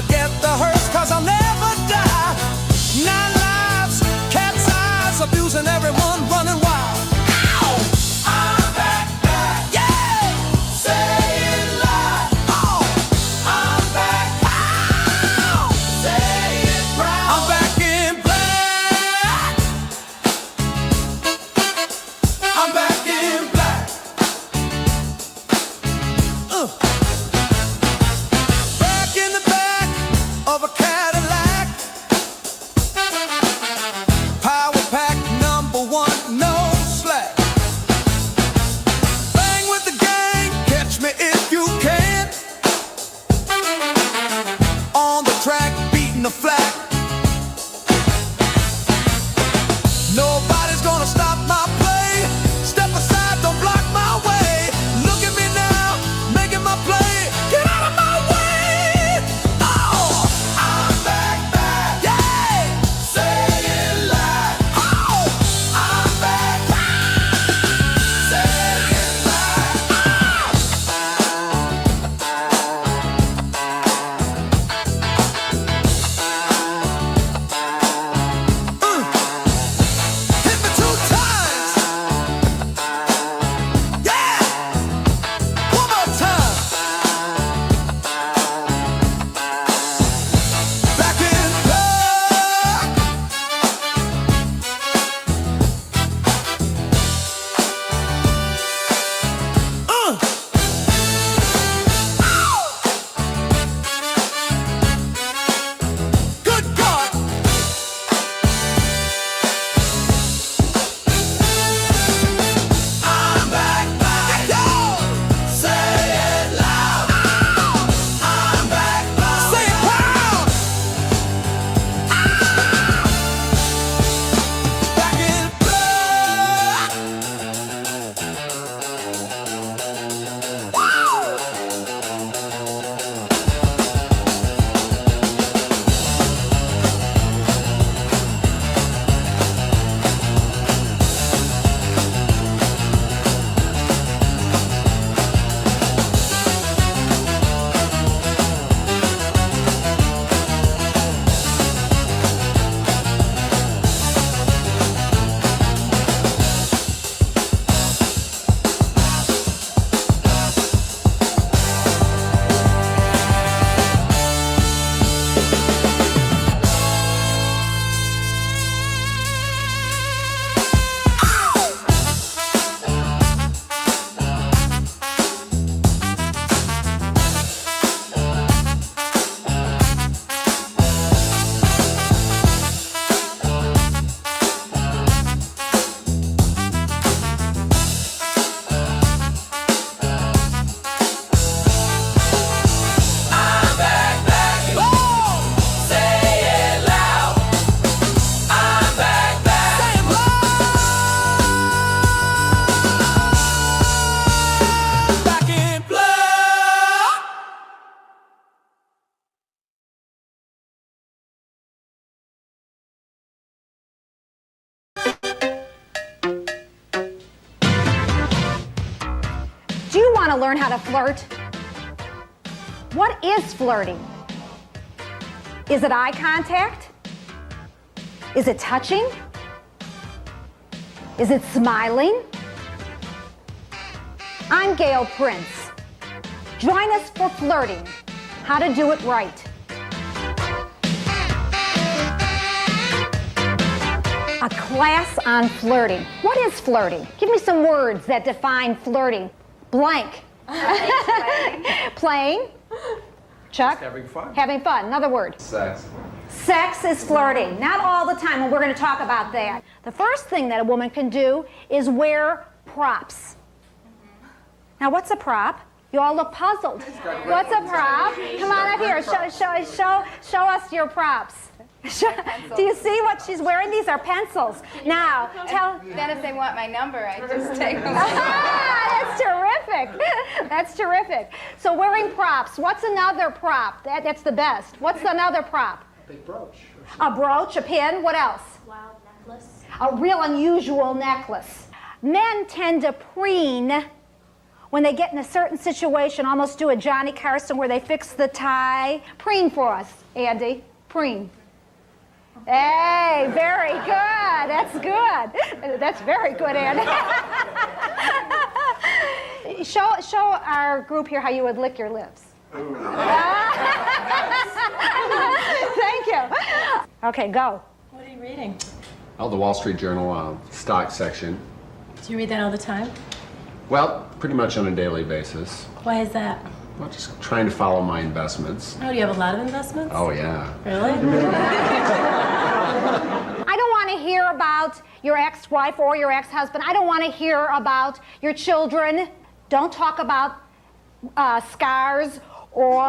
forget the hurts, cause I'll never die. 9 lives, cat's eyes, abusing everyone, running wild. Ow! I'm back, back. Yeah! Say it loud. Oh! I'm back. Ow! Say it proud. I'm back in black. I'm back in black. Back in the back of a Cadillac. Power pack #1, no slack. Bang with the gang, catch me if you can. On the track, beating the flat. Nobody's gonna stop my play. Step aside, don't block my way. Look at me now, making my play. Get out of my way. Oh, I'm back, back. Yeah, say it loud. Oh, I'm back, back. Say it loud. Hit me 2 times. Yeah, one more time. Back in black. Good God. I'm back, back. Yo, say it loud. I'm back, back. Say it proud. Back in black. I'm back, back. Oh, say it loud. I'm back, back. Say it loud. Back in black. Do you want to learn how to flirt? What is flirting? Is it eye contact? Is it touching? Is it smiling? I'm Gail Prince. Join us for Flirting, how to do it right. A class on flirting. What is flirting? Give me some words that define flirting. Blank. Playing. Chuck? Having fun. Having fun. Another word. Sex. Sex is flirting. Not all the time, and we're going to talk about that. The first thing that a woman can do is wear props. Now, what's a prop? You all look puzzled. What's a prop? Come on up here. Show us your props. Do you see what she's wearing? These are pencils. Now, tell. Then if they want my number, I just take them. That's terrific. That's terrific. So wearing props. What's another prop? That's the best. What's another prop? A big brooch. A brooch, a pin. What else? Wild necklace. A real unusual necklace. Men tend to preen when they get in a certain situation, almost do a Johnny Carson where they fix the tie. Preen for us, Andy. Preen. Hey, very good. That's good. That's very good, Andy. Show our group here how you would lick your lips. Thank you. Okay, go. What are you reading? Oh, the Wall Street Journal stock section. Do you read that all the time? Well, pretty much on a daily basis. Why is that? Well, just trying to follow my investments. Oh, do you have a lot of investments? Oh, yeah. Really? I don't want to hear about your ex-wife or your ex-husband. I don't want to hear about your children. Don't talk about scars or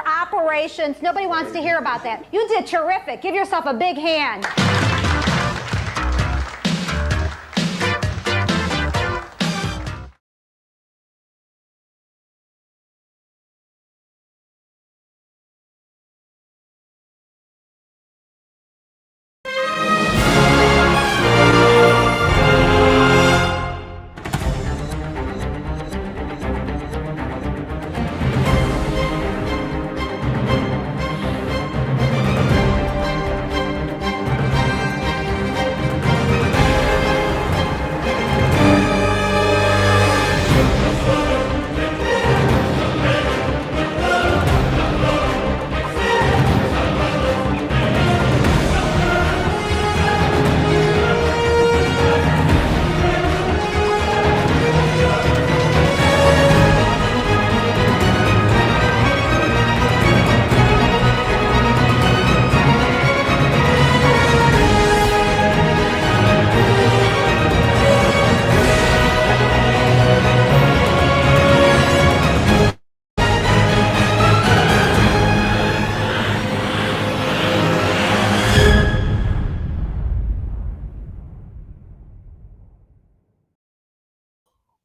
operations. Nobody wants to hear about that. You did terrific. Give yourself a big hand.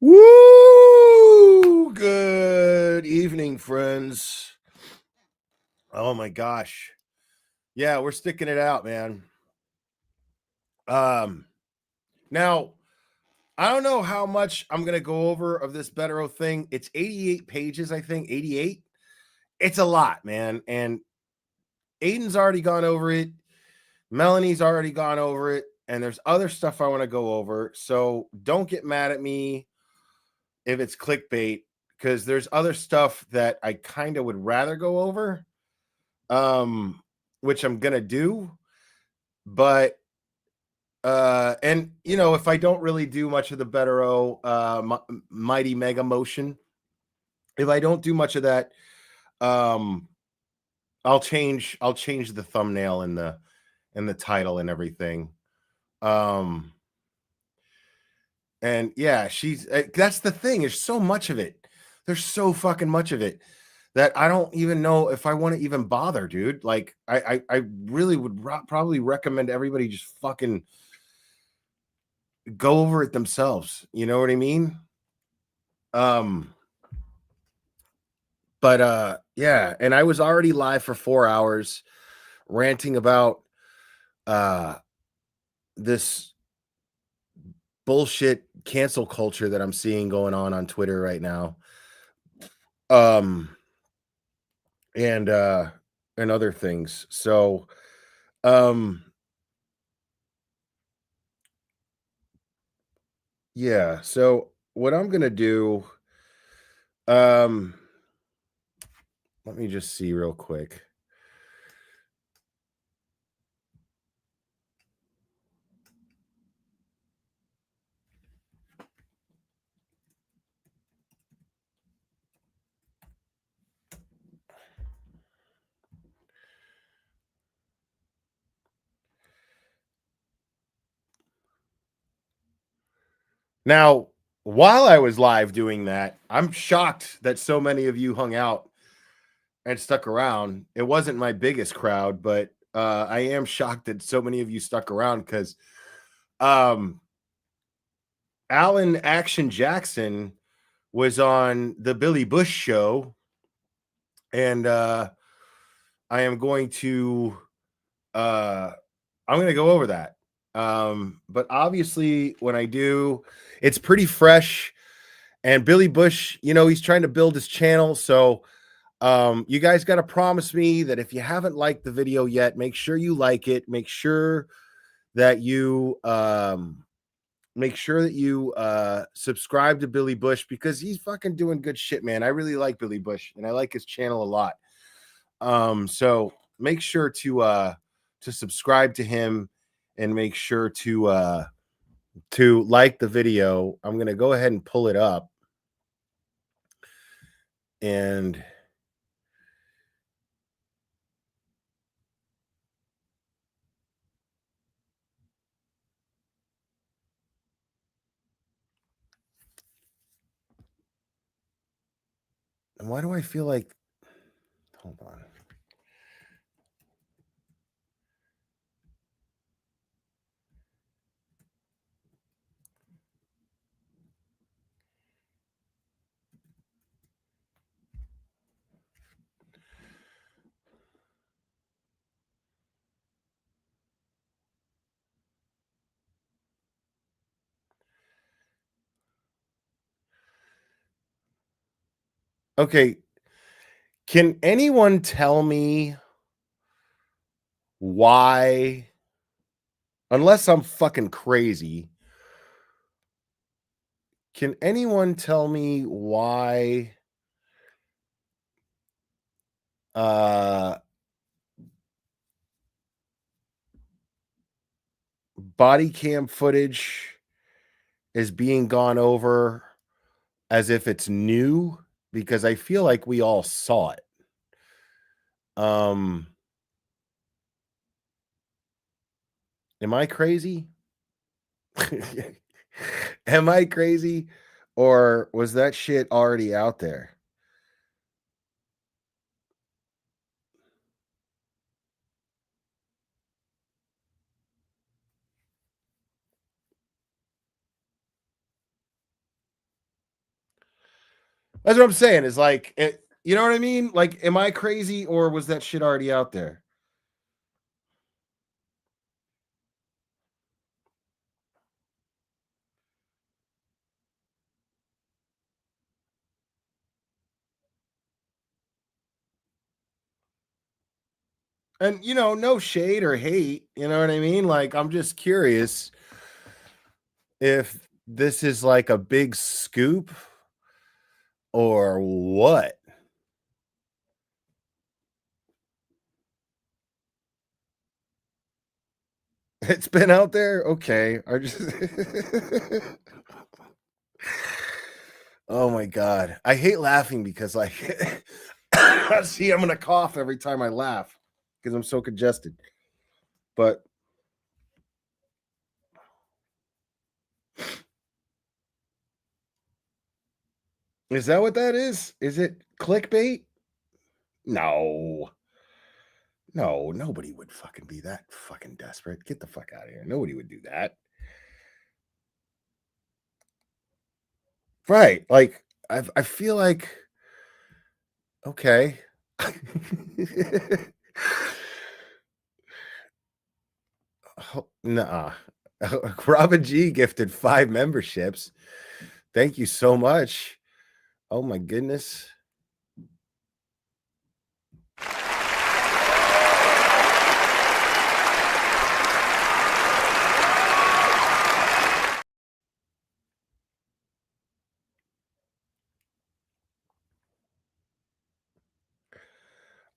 Woo! Good evening, friends. Oh my gosh. Yeah, we're sticking it out, man. Now, I don't know how much I'm going to go over of this Betero thing. It's 88 pages, I think, 88. It's a lot, man. And Aiden's already gone over it. Melanie's already gone over it. And there's other stuff I want to go over. So don't get mad at me if it's clickbait, because there's other stuff that I kind of would rather go over, which I'm going to do. But and you know, if I don't really do much of the Betero Mighty Mega Motion, if I don't do much of that, I'll change the thumbnail and the title and everything. And yeah, that's the thing. There's so much of it. There's so fucking much of it that I don't even know if I want to even bother, dude. Like I really would probably recommend everybody just fucking go over it themselves. You know what I mean? But yeah, and I was already live for 4 hours ranting about this bullshit cancel culture that I'm seeing going on Twitter right now. And other things. So yeah, so what I'm gonna do, let me just see real quick. Now, while I was live doing that, I'm shocked that so many of you hung out and stuck around. It wasn't my biggest crowd, but I am shocked that so many of you stuck around because Alan Action Jackson was on the Billy Bush show, and I am going to I'm going to go over that. But obviously when I do, it's pretty fresh And Billy Bush, you know, he's trying to build his channel. So you guys got to promise me that if you haven't liked the video yet, make sure you like it. Make sure that you subscribe to Billy Bush, because he's fucking doing good shit, man. I really like Billy Bush and I like his channel a lot. So make sure to subscribe to him and make sure to like the video. I'm going to go ahead and pull it up. And why do I feel like, hold on. Okay. Can anyone tell me why, unless I'm fucking crazy, can anyone tell me why body cam footage is being gone over as if it's new? Because I feel like we all saw it. Am I crazy? Am I crazy? Or was that shit already out there? That's what I'm saying. Is like, you know what I mean? Like, am I crazy, or was that shit already out there? And, you know, no shade or hate, you know what I mean? Like, I'm just curious if this is like a big scoop or what. It's been out there? Okay. I just Oh my God. I hate laughing because, like, see, I'm gonna cough every time I laugh because I'm so congested. But is that what that is? Is it clickbait? No. No, nobody would fucking be that fucking desperate. Get the fuck out of here. Nobody would do that. Right. Like, I feel like, okay. Nah. Robin G gifted 5 memberships. Thank you so much. Oh my goodness.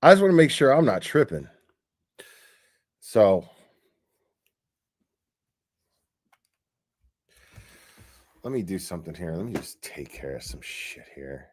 I just want to make sure I'm not tripping. So let me do something here. Let me just take care of some shit here.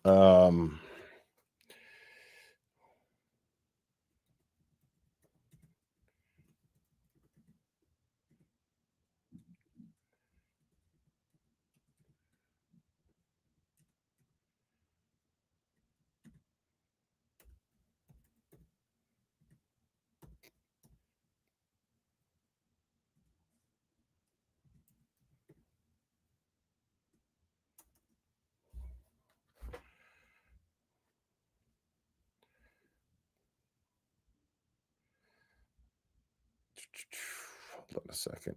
Um Hold on a second.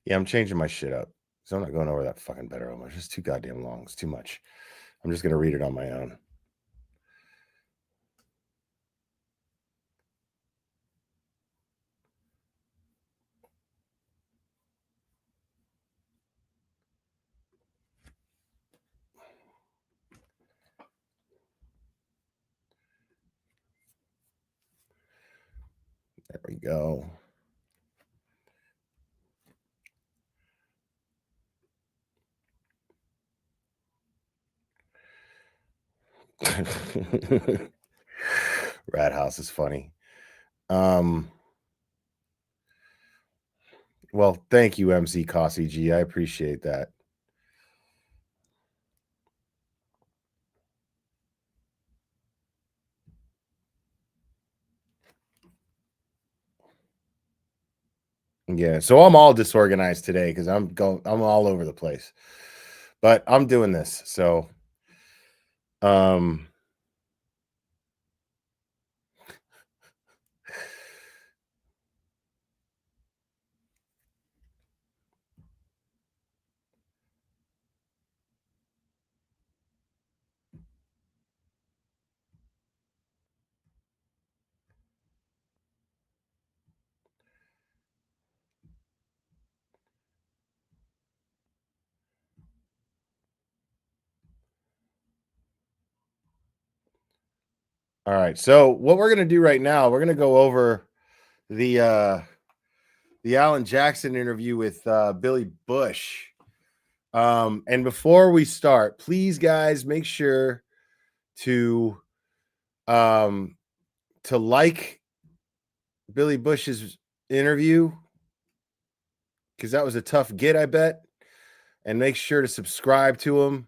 Yeah, I'm changing my shit up. So I'm not going over that fucking better. It's just too goddamn long. It's too much. I'm just going to read it on my own. There we go. Rat House is funny. Well, thank you, MC Cossie G. I appreciate that. Yeah, so I'm all disorganized today because I'm all over the place. But I'm doing this. So all right. So what we're gonna do right now, we're gonna go over the Alan Jackson interview with Billy Bush. And before we start, please, guys, make sure to like Billy Bush's interview, because that was a tough get, I bet. And make sure to subscribe to him.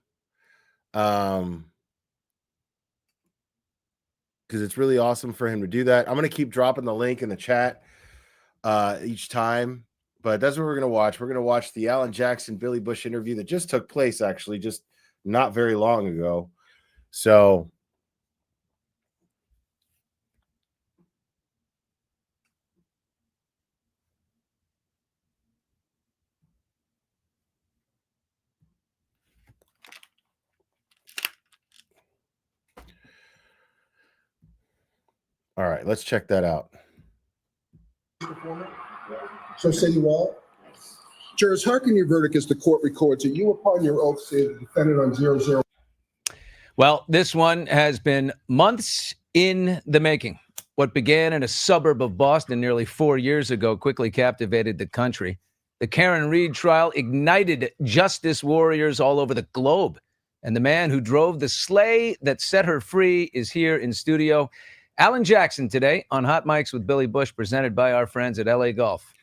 Because it's really awesome for him to do that. I'm going to keep dropping the link in the chat each time. But that's what we're going to watch. We're going to watch the Alan Jackson Billy Bush interview that just took place, actually, just not very long ago. So all right, let's check that out. So say you all. Jurors, hearken your verdict as the court records that you upon your oath say the defendant on 00. Well, this one has been months in the making. What began in a suburb of Boston nearly 4 years ago quickly captivated the country. The Karen Reed trial ignited justice warriors all over the globe. And the man who drove the sleigh that set her free is here in studio. Alan Jackson today on Hot Mics with Billy Bush, presented by our friends at LA Golf.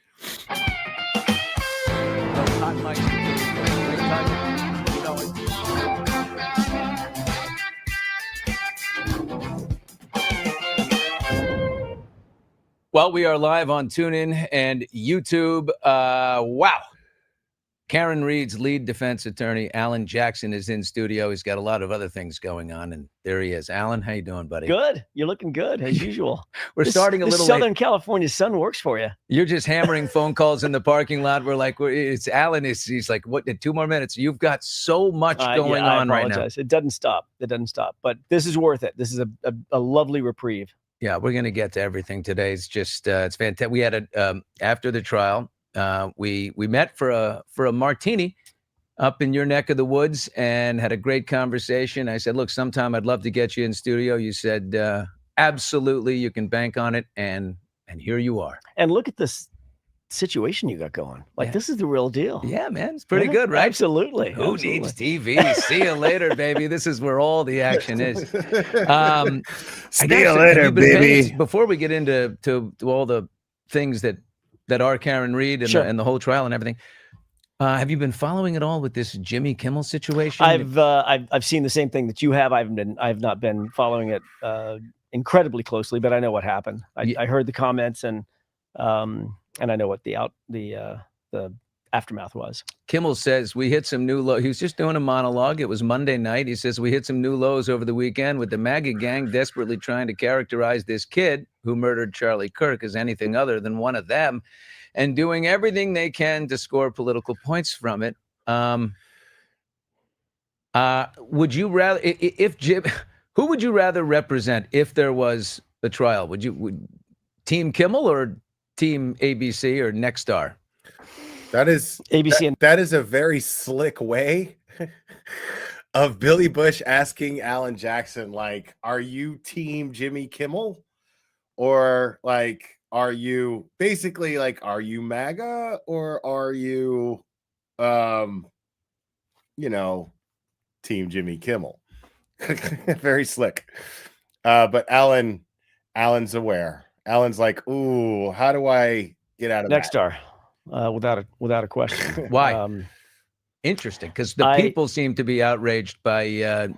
Hot Mics with Billy Bush. Great time. You know it. Well, we are live on TuneIn and YouTube. Wow. Karen Reed's lead defense attorney, Alan Jackson, is in studio. He's got a lot of other things going on, and there he is. Alan, how you doing, buddy? Good. You're looking good, as usual. We're starting a little Southern late. California sun works for you. You're just hammering phone calls in the parking lot. We're like, it's Alan. He's like, what? 2 more minutes. You've got so much going on right now. It doesn't stop. It doesn't stop. But this is worth it. This is a lovely reprieve. Yeah, we're going to get to everything today. It's just, it's fantastic. We had after the trial, we met for a martini up in your neck of the woods and had a great conversation. I said, look, sometime I'd love to get you in studio. You said, absolutely, you can bank on it. And here you are. And look at this situation you got going. Like, this is the real deal. Yeah, man. It's pretty good, right? Absolutely. Who needs TV? See you later, baby. This is where all the action is. See you later, baby. Before we get into all the things that are Karen Reed and, Sure. and the whole trial and everything, Have you been following at all with this Jimmy Kimmel situation? I've seen the same thing that you have. I've not been following it incredibly closely, but I know what happened. I heard the comments and I know what the aftermath was. Kimmel says we hit some new lows. He was just doing a monologue. It was Monday night. He says we hit some new lows over the weekend with the MAGA gang desperately trying to characterize this kid who murdered Charlie Kirk as anything other than one of them, and doing everything they can to score political points from it. Would you rather, if Jim, who would you rather represent if there was a trial? Would Team Kimmel or Team ABC or Nexstar? That is ABC that is a very slick way of Billy Bush asking Alan Jackson, like, are you Team Jimmy Kimmel? Or like, are you basically like, are you MAGA or are you Team Jimmy Kimmel? Very slick. But Alan's aware. Alan's like, ooh, how do I get out of that? Nexstar, without a question. Why? Interesting, because the people seem to be outraged by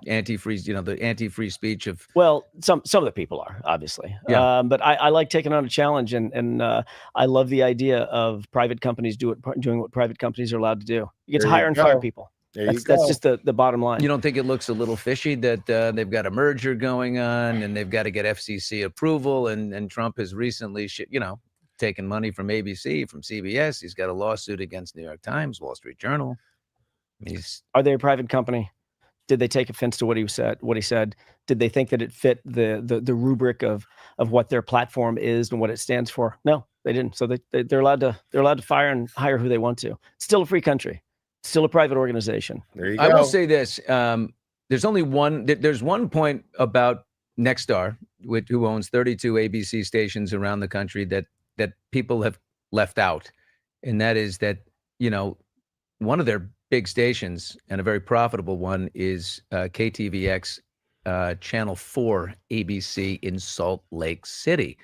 anti-free, the anti-free speech of. Well, some of the people are obviously, Yeah. but I like taking on a challenge, and I love the idea of private companies doing what private companies are allowed to do. You get to hire and fire people. That's just the bottom line. You don't think it looks a little fishy that they've got a merger going on and they've got to get FCC approval, and Trump has recently, taken money from ABC, from CBS. He's got a lawsuit against New York Times, Wall Street Journal. Are they a private company? Did they take offense to what he said? Did they think that it fit the rubric of what their platform is and what it stands for? No, they didn't. So they're allowed to fire and hire who they want to. It's still a free country. It's still a private organization. There you go. I will say this: there's only one. There's one point about Nexstar, who owns 32 ABC stations around the country, that people have left out, and that is that one of their big stations, and a very profitable one, is KTVX Channel 4 ABC in Salt Lake City,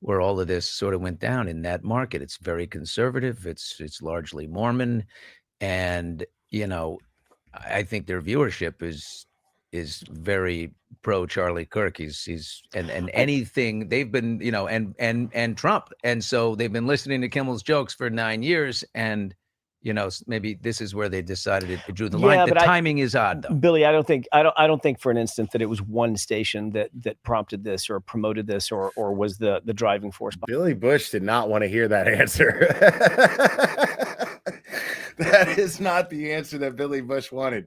where all of this sort of went down in that market. It's very conservative. It's largely Mormon, and I think their viewership is very pro Charlie Kirk. He's anything they've been, and Trump, and so they've been listening to Kimmel's jokes for 9 years, and maybe this is where they decided it drew the line. The timing is odd, though. Billy, I don't think for an instant that it was one station that prompted this or promoted this or was the driving force. Billy Bush did not want to hear that answer. That is not the answer that Billy Bush wanted.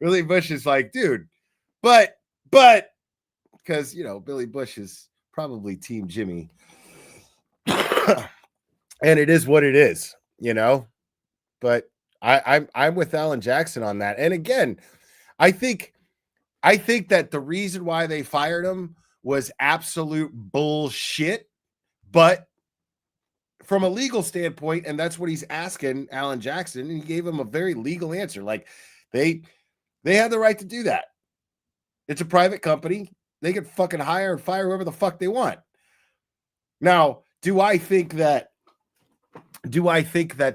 Billy Bush is like, dude, but because Billy Bush is probably Team Jimmy, and it is what it is, But I'm with Alan Jackson on that. And again, I think that the reason why they fired him was absolute bullshit. But from a legal standpoint, and that's what he's asking Alan Jackson, and he gave him a very legal answer. Like they have the right to do that. It's a private company. They can fucking hire and fire whoever the fuck they want. Now, do I think that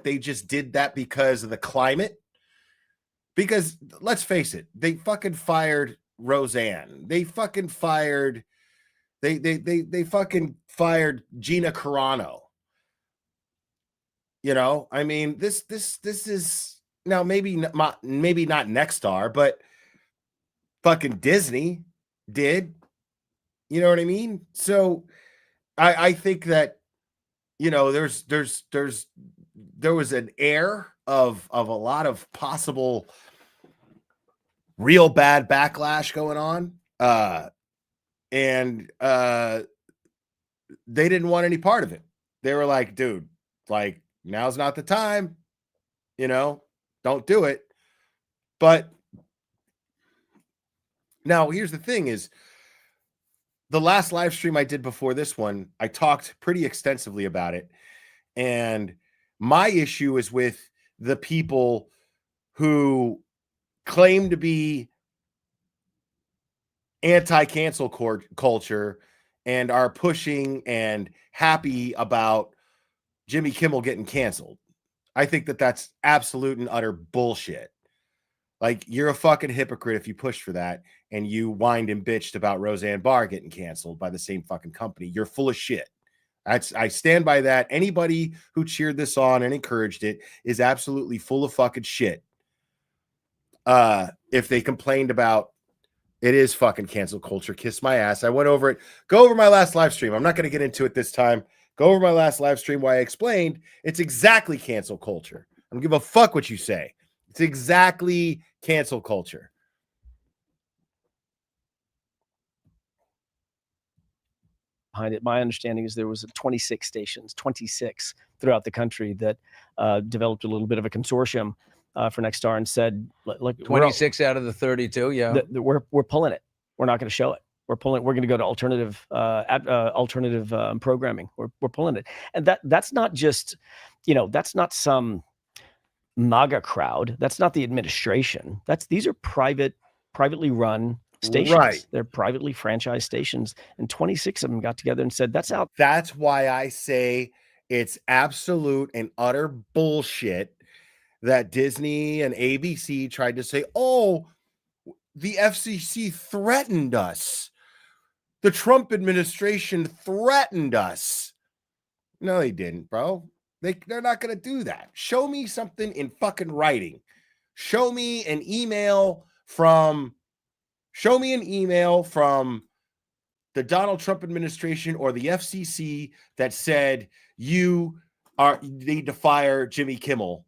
they just did that because of the climate? Because let's face it, they fucking fired Roseanne. They fucking fired they fucking fired Gina Carano. I mean, this is now maybe not Nexstar, but fucking Disney did. You know what I mean? So I think that there was an air of a lot of possible real bad backlash going on. And they didn't want any part of it. They were like, dude, like, now's not the time, don't do it. But now here's the thing is, the last live stream I did before this one, I talked pretty extensively about it. And my issue is with the people who claim to be anti-cancel culture and are pushing and happy about Jimmy Kimmel getting canceled. I think that that's absolute and utter bullshit. Like, you're a fucking hypocrite if you pushed for that and you whined and bitched about Roseanne Barr getting canceled by the same fucking company. You're full of shit. I stand by that. Anybody who cheered this on and encouraged it is absolutely full of fucking shit. If they complained about it is fucking cancel culture, kiss my ass. I went over it. Go over my last live stream. I'm not going to get into it this time. Go over my last live stream where I explained it's exactly cancel culture. I don't give a fuck what you say. It's exactly cancel culture. Behind it, my understanding is there was 26 stations, 26 throughout the country that developed a little bit of a consortium for Nexstar and said, "Look, 26 out of the 32, yeah. We're pulling it. We're not going to show it. We're pulling. We're going to go to alternative programming. We're pulling it." And that's not just, that's not some MAGA crowd. That's not the administration. These are privately run stations. Right. They're privately franchised stations, and 26 of them got together and said, "That's out." That's why I say it's absolute and utter bullshit that Disney and ABC tried to say, "Oh, the FCC threatened us. The Trump administration threatened us." No, they didn't, bro. They're not going to do that. Show me something in fucking writing. Show me an email from the Donald Trump administration or the FCC that said you need to fire Jimmy Kimmel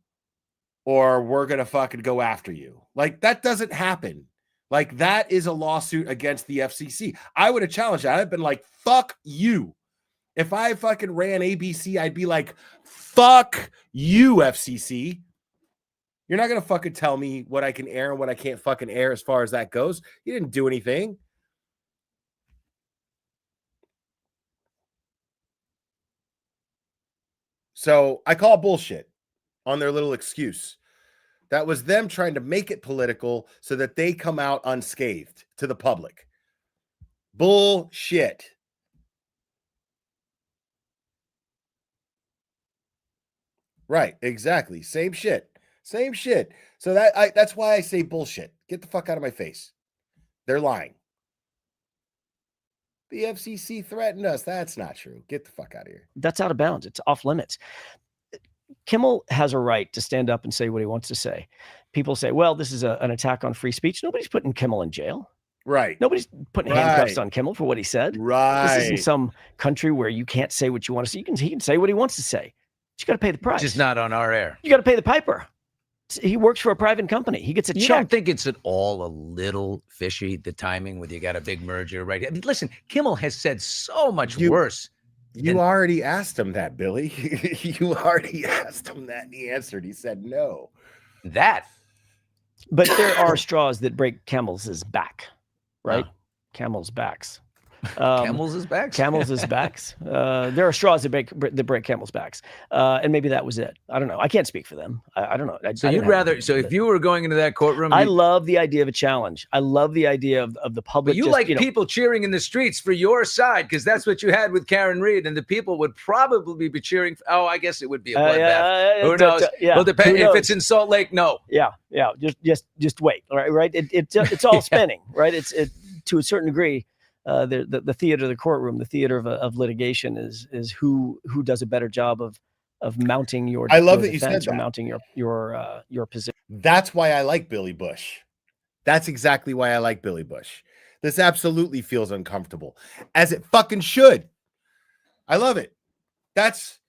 or we're going to fucking go after you. Like, that doesn't happen. Like, that is a lawsuit against the FCC. I would have challenged that. I've been like, fuck you. If I fucking ran ABC, I'd be like, fuck you, FCC. You're not going to fucking tell me what I can air and what I can't fucking air as far as that goes. You didn't do anything. So I call bullshit on their little excuse. That was them trying to make it political so that they come out unscathed to the public. Bullshit. Right, exactly. Same shit. Same shit. So that's why I say bullshit. Get the fuck out of my face. They're lying. The FCC threatened us. That's not true. Get the fuck out of here. That's out of bounds. It's off limits. Kimmel has a right to stand up and say what he wants to say. People say, well, this is an attack on free speech. Nobody's putting Kimmel in jail. Right. Nobody's putting handcuffs on Kimmel for what he said. Right. This isn't some country where you can't say what you want to say. He can say what he wants to say. But you got to pay the price. Just not on our air. You got to pay the piper. He works for a private company. He gets a check. You don't think it's at all a little fishy, the timing when you got a big merger, right? I mean, listen, Kimmel has said so much worse. You already asked him that, Billy. You already asked him that, and he answered. He said no. That. But there are straws that break camels' back, right? Oh. Camels' backs. Camels' backs? Camels' backs. There are straws that break camels' backs. And maybe that was it. I don't know. I can't speak for them. I don't know. So you'd rather, so if you were going into that courtroom. I love the idea of a challenge. I love the idea of the public. But you like people cheering in the streets for your side, because that's what you had with Karen Reed, and the people would probably be cheering. Oh, I guess it would be a bloodbath. Who knows? Well, depend if it's in Salt Lake. No. Yeah. Just wait. All right. It's all spinning. Right. It's to a certain degree. The theater of the courtroom, the theater of litigation is who does a better job of mounting your. I love that you said that. Or mounting your position. That's why I like Billy Bush. That's exactly why I like Billy Bush. This absolutely feels uncomfortable, as it fucking should. I love it. That's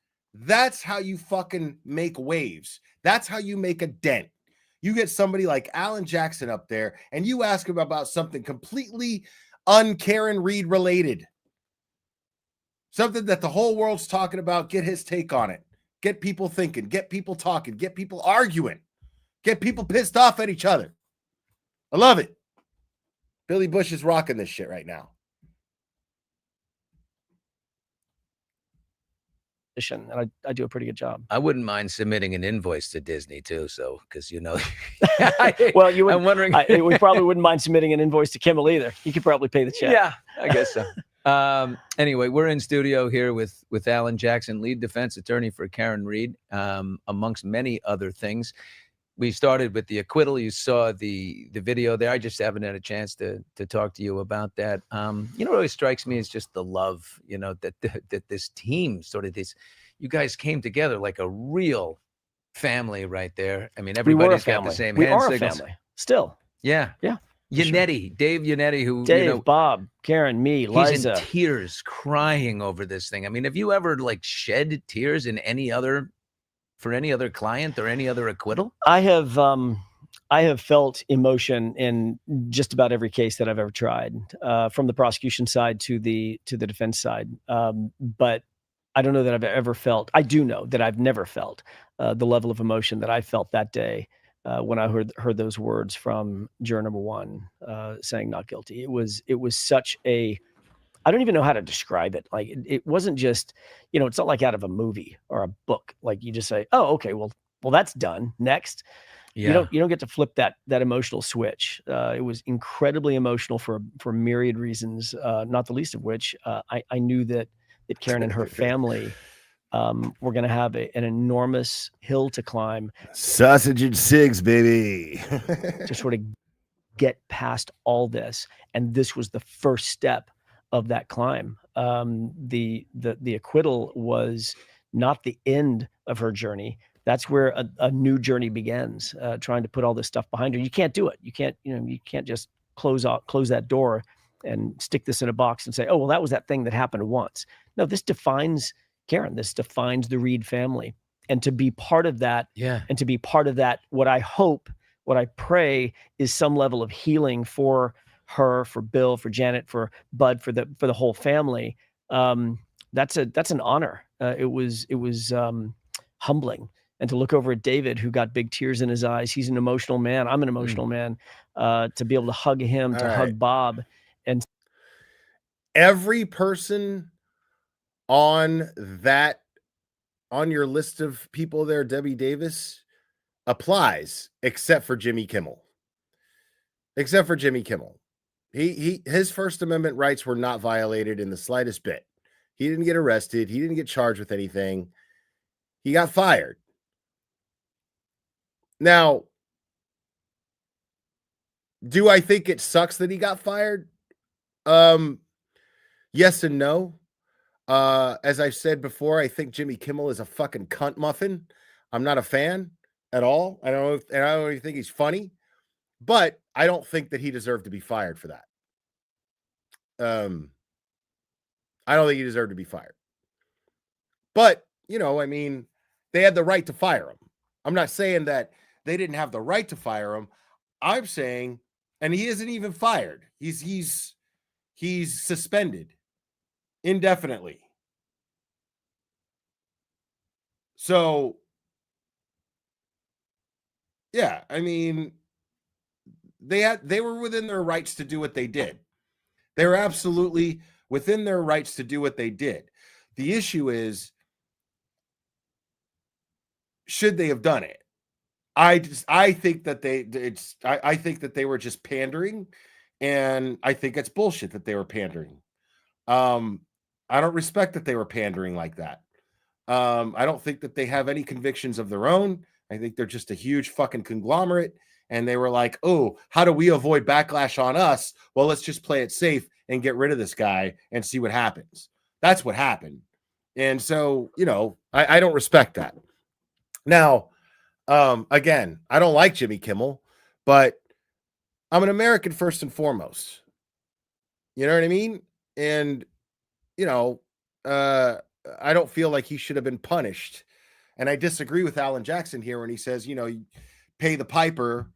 how you fucking make waves. That's how you make a dent. You get somebody like Alan Jackson up there, and you ask him about something completely un-Karen Reed related. Something that the whole world's talking about. Get his take on it. Get people thinking. Get people talking. Get people arguing. Get people pissed off at each other. I love it. Billy Bush is rocking this shit right now. And I do a pretty good job. I wouldn't mind submitting an invoice to Disney too, so because well, I'm wondering. We probably wouldn't mind submitting an invoice to Kimmel either. He could probably pay the check. Yeah, I guess so. Anyway, we're in studio here with Alan Jackson, lead defense attorney for Karen Reed, amongst many other things. We started with the acquittal. You saw the video there. I just haven't had a chance to talk to you about that. What always strikes me is just the love, that this team you guys came together like a real family right there. I mean, everybody's got the same hand signals. We are a family still. Yeah. Yeah. Yannetti, Dave Yannetti, who Dave, Bob, Karen, me, Liza. He's in tears crying over this thing. I mean, have you ever shed tears in for any other client or any other acquittal? I have felt emotion in just about every case that I've ever tried, from the prosecution side to the defense side. But I don't know that I've ever felt. I do know that I've never felt the level of emotion that I felt that day when I heard those words from juror number 1 saying not guilty. It was such a, I don't even know how to describe it. Like it wasn't just, it's not like out of a movie or a book. Like you just say, oh, okay, well, that's done. Next. Yeah. You don't get to flip that emotional switch. It was incredibly emotional for myriad reasons, not the least of which I knew that Karen and her family were going to have an enormous hill to climb. Sausage and cigs, baby. To sort of get past all this, and this was the first step of that climb. The acquittal was not the end of her journey. That's where a new journey begins. Trying to put all this stuff behind her. You can't do it. You can't just close that door and stick this in a box and say, oh, well, that was that thing that happened once. No, this defines Karen. This defines the Reed family. And to be part of that, and to be part of that, what I pray is some level of healing for her, for Bill, for Janet, for Bud, for the whole family. That's an honor. It was humbling. And to look over at David, who got big tears in his eyes. He's an emotional man. I'm an emotional man. To be able to hug him, hug Bob. And every person on your list of people there, Debbie Davis, applies except for Jimmy Kimmel. His First Amendment rights were not violated in the slightest bit. He didn't get arrested. He didn't get charged with anything. He got fired. Now, do I think it sucks that he got fired? Yes and no. As I've said before, I think Jimmy Kimmel is a fucking cunt muffin. I'm not a fan at all. I don't even think he's funny, but I don't think that he deserved to be fired for that. I don't think he deserved to be fired. But, they had the right to fire him. I'm not saying that they didn't have the right to fire him. I'm saying, and he isn't even fired. He's suspended indefinitely. So, yeah, they were within their rights to do what they did. They were absolutely within their rights to do what they did. The issue is, should they have done it? I think that I think that they were just pandering, and I think it's bullshit that they were pandering. I don't respect that they were pandering like that. I don't think that they have any convictions of their own. I think they're just a huge fucking conglomerate, and they were like, oh, how do we avoid backlash on us? Well, let's just play it safe and get rid of this guy and see what happens. That's what happened. And so, I don't respect that. Now, again, I don't like Jimmy Kimmel, but I'm an American first and foremost. You know what I mean? And, I don't feel like he should have been punished. And I disagree with Alan Jackson here when he says, you pay the piper,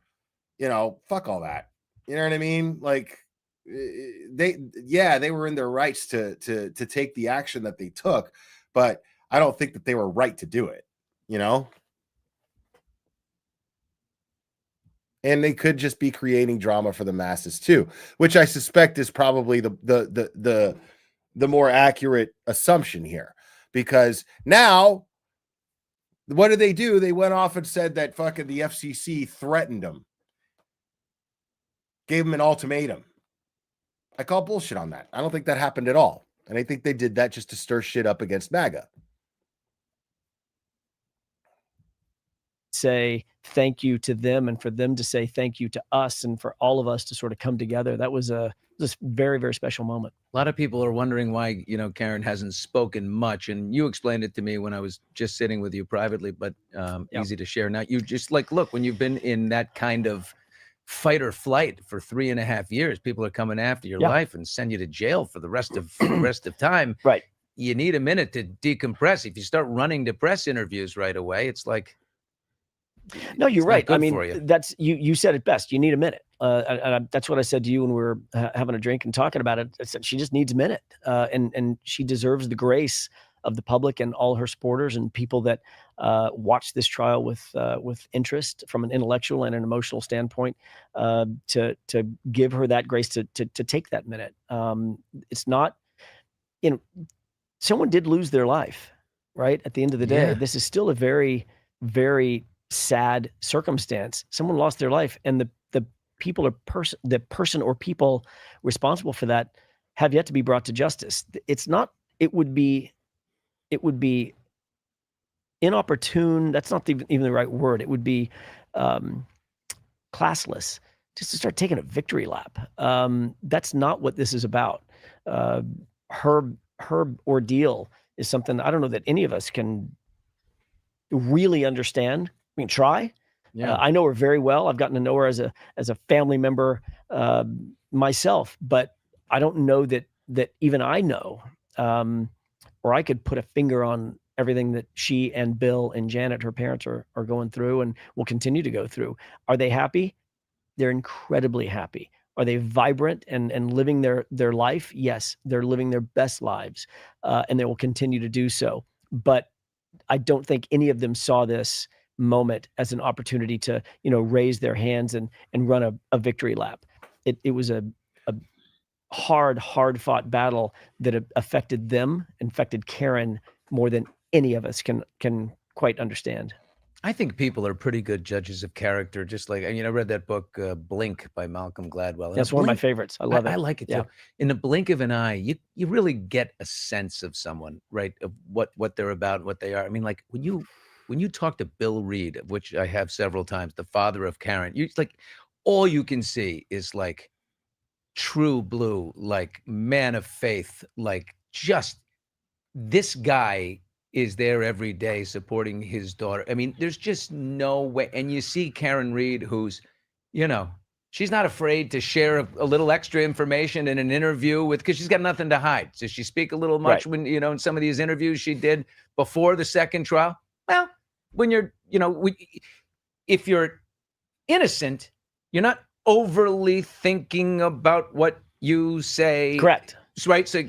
fuck all that. You know what I mean? Like they were in their rights to take the action that they took, but I don't think that they were right to do it, And they could just be creating drama for the masses too, which I suspect is probably the more accurate assumption here, because now what did they do? They went off and said that fucking the FCC threatened them, gave them an ultimatum. I call bullshit on that. I don't think that happened at all. And I think they did that just to stir shit up against MAGA. Say thank you to them and for them to say thank you to us and for all of us to sort of come together. That was a very, very special moment. A lot of people are wondering why, Karen hasn't spoken much. And you explained it to me when I was just sitting with you privately, but easy to share. Now, you just look, when you've been in that kind of fight or flight for 3.5 years, people are coming after your life and send you to jail for the rest of time. Right. You need a minute to decompress. If you start running to press interviews right away, it's like, no, you're right. I mean, you. that's you said it best. You need a minute. That's what I said to you when we were having a drink and talking about it. I said she just needs a minute, and she deserves the grace of the public and all her supporters and people that watch this trial with interest from an intellectual and an emotional standpoint. To give her that grace to take that minute. It's not, someone did lose their life, right? At the end of the day, this is still a very, very sad circumstance. Someone lost their life, and the people the person or people responsible for that have yet to be brought to justice. It's not, it would be inopportune. That's not even the right word. It would be classless just to start taking a victory lap. That's not what this is about. Her ordeal is something I don't know that any of us can really understand. I mean, try. Yeah. I know her very well. I've gotten to know her as a family member myself, but I don't know that even I know, or I could put a finger on everything that she and Bill and Janet, her parents, are going through and will continue to go through. Are they happy? They're incredibly happy. Are they vibrant and living their life? Yes, they're living their best lives, and they will continue to do so. But I don't think any of them saw this moment as an opportunity to, raise their hands and run a victory lap. It was a hard fought battle that affected them, affected Karen more than any of us can quite understand. I think people are pretty good judges of character. Just like, I read that book, Blink by Malcolm Gladwell. That's one of my favorites. I love it. I like it Yeah. too. In the blink of an eye, you really get a sense of someone, right? Of what they're about, what they are. I mean, like when you talk to Bill Reed, which I have several times, the father of Karen, all you can see is like true blue, like man of faith, like just this guy is there every day supporting his daughter. I mean, there's just no way. And you see Karen Reed, who's, she's not afraid to share a little extra information in an interview because she's got nothing to hide. Does she speak a little much when, in some of these interviews she did before the second trial? Well, when you're, if you're innocent, you're not overly thinking about what you say. Correct. Right? So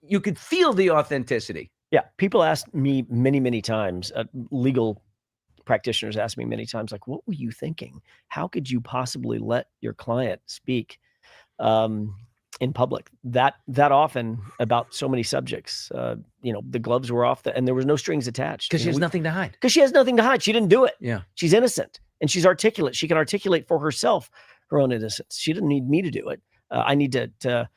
you could feel the authenticity. Yeah, people asked me many, many times, legal practitioners asked me many times, like, what were you thinking? How could you possibly let your client speak in public that often about so many subjects? The gloves were off, and there was no strings attached. Because she has nothing to hide. Because she has nothing to hide. She didn't do it. Yeah. She's innocent, and she's articulate. She can articulate for herself her own innocence. She didn't need me to do it. I need to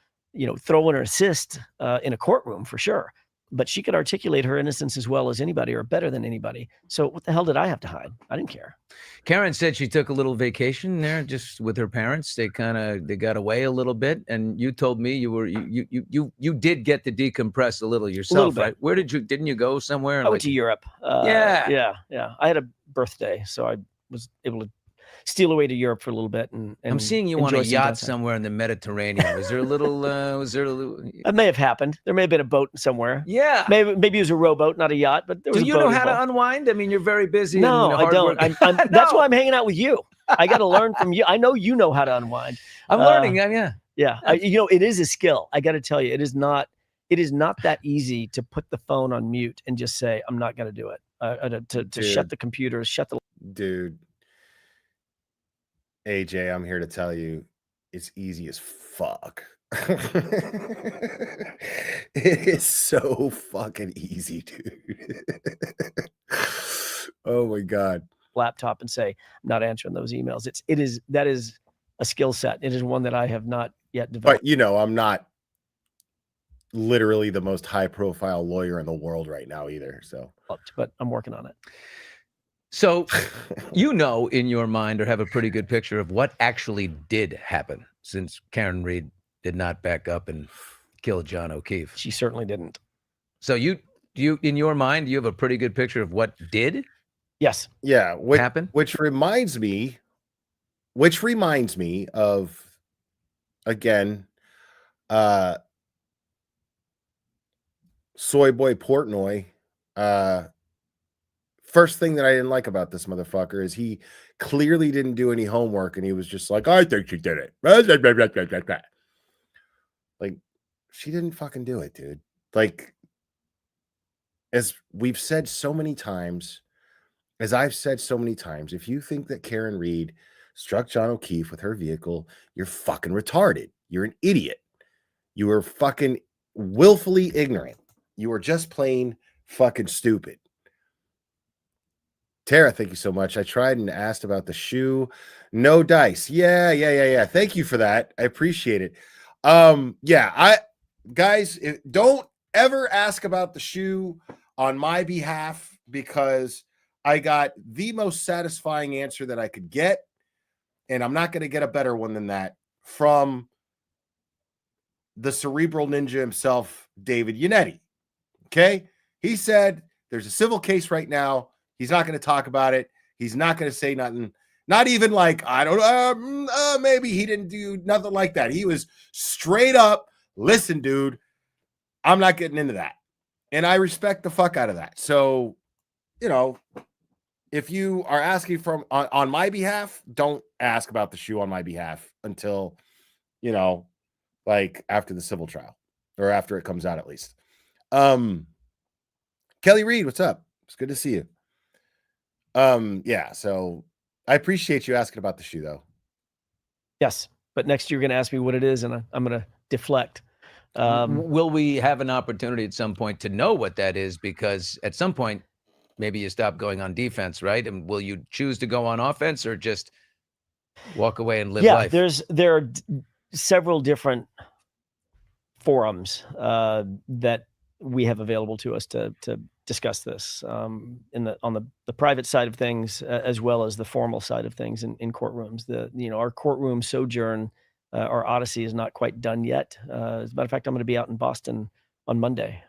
throw in an assist in a courtroom for sure. But she could articulate her innocence as well as anybody, or better than anybody. So what the hell did I have to hide? I didn't care. Karen said she took a little vacation there just with her parents. They got away a little bit. And you told me you did get to decompress a little yourself, right? Where didn't you go somewhere? I went to Europe. Yeah. I had a birthday, so I was able to steal away to Europe for a little bit. And I'm seeing you on a yacht somewhere in the Mediterranean. Was there a little? That may have happened. There may have been a boat somewhere. Yeah. Maybe it was a rowboat, not a yacht. But there was. Do you know how to unwind? I mean, you're very busy. No, and I don't. No. That's why I'm hanging out with you. I got to learn from you. I know you know how to unwind. I'm learning. Yeah. Yeah. It is a skill. I got to tell you, it is not that easy to put the phone on mute and just say, I'm not going to do it. To shut the computer, shut the. Dude. AJ, I'm here to tell you, it's easy as fuck. It is so fucking easy, dude. Oh my God. Laptop and say, I'm not answering those emails. That is a skill set. It is one that I have not yet developed. But I'm not literally the most high profile lawyer in the world right now either. So, but I'm working on it. So, you know, in your mind, or have a pretty good picture of what actually did happen, since Karen Reed did not back up and kill John O'Keefe. She certainly didn't. So you in your mind, you have a pretty good picture of what did Yes. yeah, happen. Which reminds me of, again, Soy Boy Portnoy. First thing that I didn't like about this motherfucker is he clearly didn't do any homework, and he was just like, I think she did it. Like, she didn't fucking do it, dude. Like, as we've said so many times, as I've said so many times, if you think that Karen Reed struck John O'Keefe with her vehicle, you're fucking retarded. You're an idiot. You are fucking willfully ignorant. You are just plain fucking stupid. Tara, thank you so much. I tried and asked about the shoe. No dice. Yeah. Thank you for that. I appreciate it. Guys, don't ever ask about the shoe on my behalf, because I got the most satisfying answer that I could get, and I'm not going to get a better one than that from the cerebral ninja himself, David Yannetti. Okay? He said there's a civil case right now. He's not going to talk about it. He's not going to say nothing. Not even like, I don't know, maybe he didn't do nothing like that. He was straight up, listen, dude, I'm not getting into that. And I respect the fuck out of that. So, you know, if you are asking on my behalf, don't ask about the shoe on my behalf until, you know, like after the civil trial, or after it comes out at least. Kelly Reed, what's up? It's good to see you. Yeah, so I appreciate you asking about the shoe, though. Yes, but next you're going to ask me what it is, and I'm going to deflect. Will we have an opportunity at some point to know what that is? Because at some point, maybe you stop going on defense, right? And will you choose to go on offense, or just walk away and live life? There are several different forums that we have available to us to discuss this on the private side of things, as well as the formal side of things in courtrooms. Our courtroom sojourn, our odyssey, is not quite done yet. As a matter of fact, I'm going to be out in Boston on Monday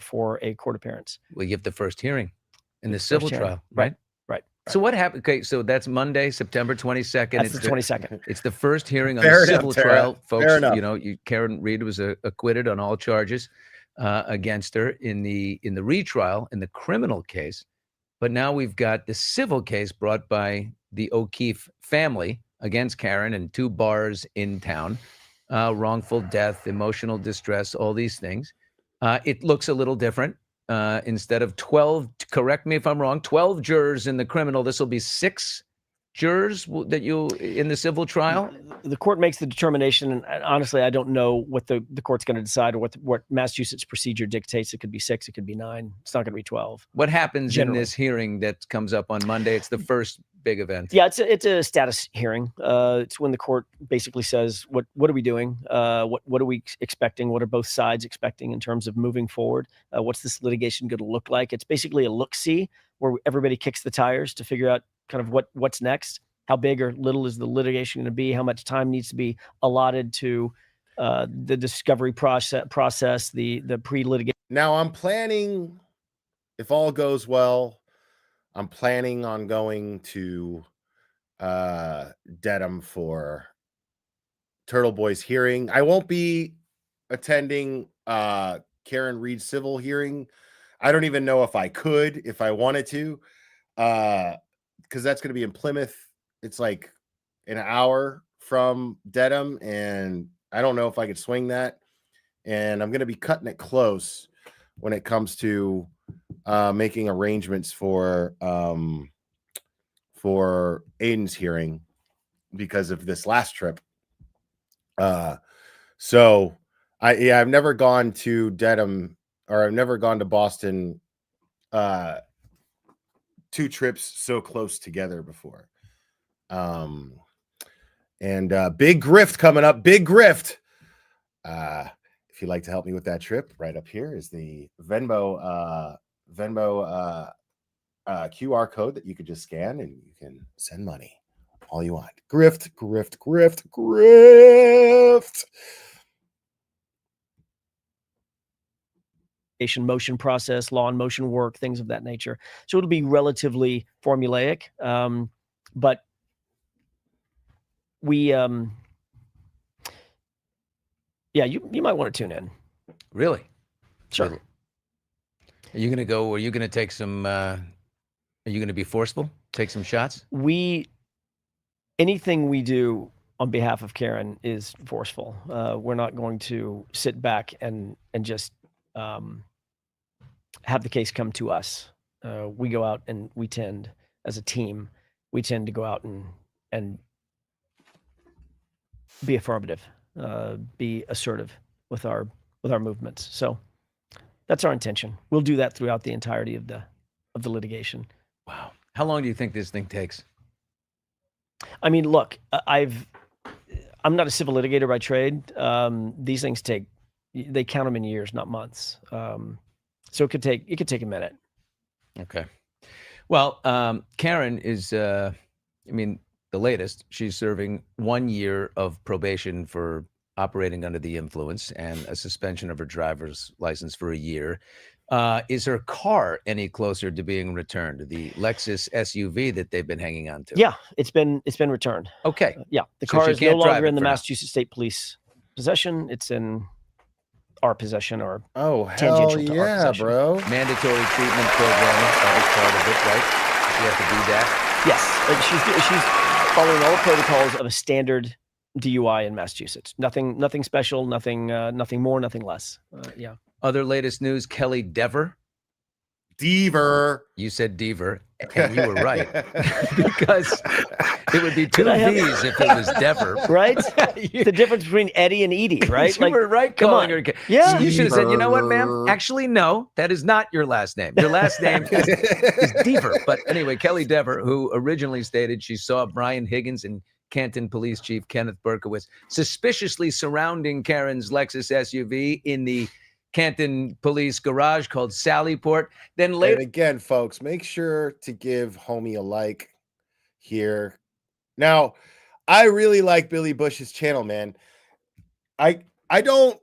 for a court appearance. Well, you have the first hearing in the civil trial, right? Right. So what happened? Okay, so that's Monday, September 22nd. That's the 22nd. It's the first hearing on Fair the civil enough, Tara. trial, folks. Fair enough. You know, Karen Reed was acquitted on all charges against her in the retrial in the criminal case, but now we've got the civil case brought by the O'Keefe family against Karen and 2 bars in town, wrongful death, emotional distress, all these things. It looks a little different. Instead of 12, correct me if I'm wrong, 12 jurors in the criminal, this will be 6 jurors that in the civil trial? The court makes the determination, and honestly, I don't know what the court's going to decide, or what Massachusetts procedure dictates. It could be 6, it could be 9. It's not going to be 12. What happens Generally. in this hearing that comes up on Monday? It's the first big event. Yeah, it's a status hearing. It's when the court basically says, what are we doing? What are we expecting? What are both sides expecting in terms of moving forward? What's this litigation going to look like? It's basically a look-see where everybody kicks the tires to figure out kind of what's next. How big or little is the litigation going to be? How much time needs to be allotted to the discovery process, the pre-litigation? Now I'm planning, if all goes well, I'm planning on going to Dedham for Turtle Boy's hearing. I won't be attending Karen Reed's civil hearing. I don't even know if I could, if I wanted to, because that's going to be in Plymouth. It's like an hour from Dedham, and I don't know if I could swing that. And I'm going to be cutting it close when it comes to making arrangements for Aiden's hearing because of this last trip. So I've never gone to Dedham, or I've never gone to Boston 2 trips so close together before. And big grift coming up, big grift. If if you'd like to help me with that trip, right up here is the Venmo QR code that you could just scan and you can send money all you want. Grift, grift, grift, grift. Motion process, law and motion work, things of that nature. So it'll be relatively formulaic, but we, yeah, you might want to tune in. Really? Sure. Are you going to go? Are you going to take some? Are you going to be forceful? Take some shots? Anything we do on behalf of Karen is forceful. We're not going to sit back and just have the case come to us. We go out and we tend, as a team, to go out and be affirmative, be assertive with our movements. So that's our intention. We'll do that throughout the entirety of the litigation. Wow. How long do you think this thing takes? I mean, look, I'm not a civil litigator by trade. These things they count them in years, not months. So it could take a minute. Okay. Well, Karen is, the latest. She's serving 1 year of probation for operating under the influence and a suspension of her driver's license for a year. Is her car any closer to being returned? The Lexus SUV that they've been hanging on to? Yeah, it's been returned. Okay. Yeah, the So car she is can't no drive longer it in the for now. Massachusetts State Police possession. It's in our possession, or Oh, hell tangential to our yeah, possession. bro. Mandatory treatment program. That was part of it, right? She has to do that. Yes, she's following all the protocols of a standard DUI in Massachusetts. Nothing special. Nothing more. Nothing less. Yeah. Other latest news: Kelly Dever. Deaver. You said Deaver, and you were right because it would be two Could I have- V's if it was Dever. Right? The difference between Eddie and Edie, right? You were right come calling on. her. Yeah. You should have said, you know what, ma'am? Deaver. Actually, no, that is not your last name. Your last name is Deaver. But anyway, Kelly Dever, who originally stated she saw Brian Higgins and Canton Police Chief Kenneth Berkowitz suspiciously surrounding Karen's Lexus SUV in the Canton Police garage called Sallyport. Then And later, again, folks, make sure to give homie a like here. Now, I really like Billy Bush's channel, man. I don't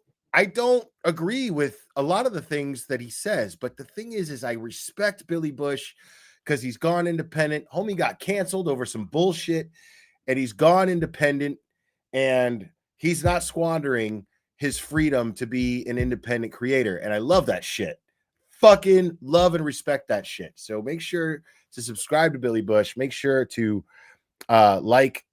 agree with a lot of the things that he says, but the thing is I respect Billy Bush because he's gone independent. Homie got canceled over some bullshit, and he's gone independent, and he's not squandering his freedom to be an independent creator. And I love that shit. Fucking love and respect that shit. So make sure to subscribe to Billy Bush. Make sure to like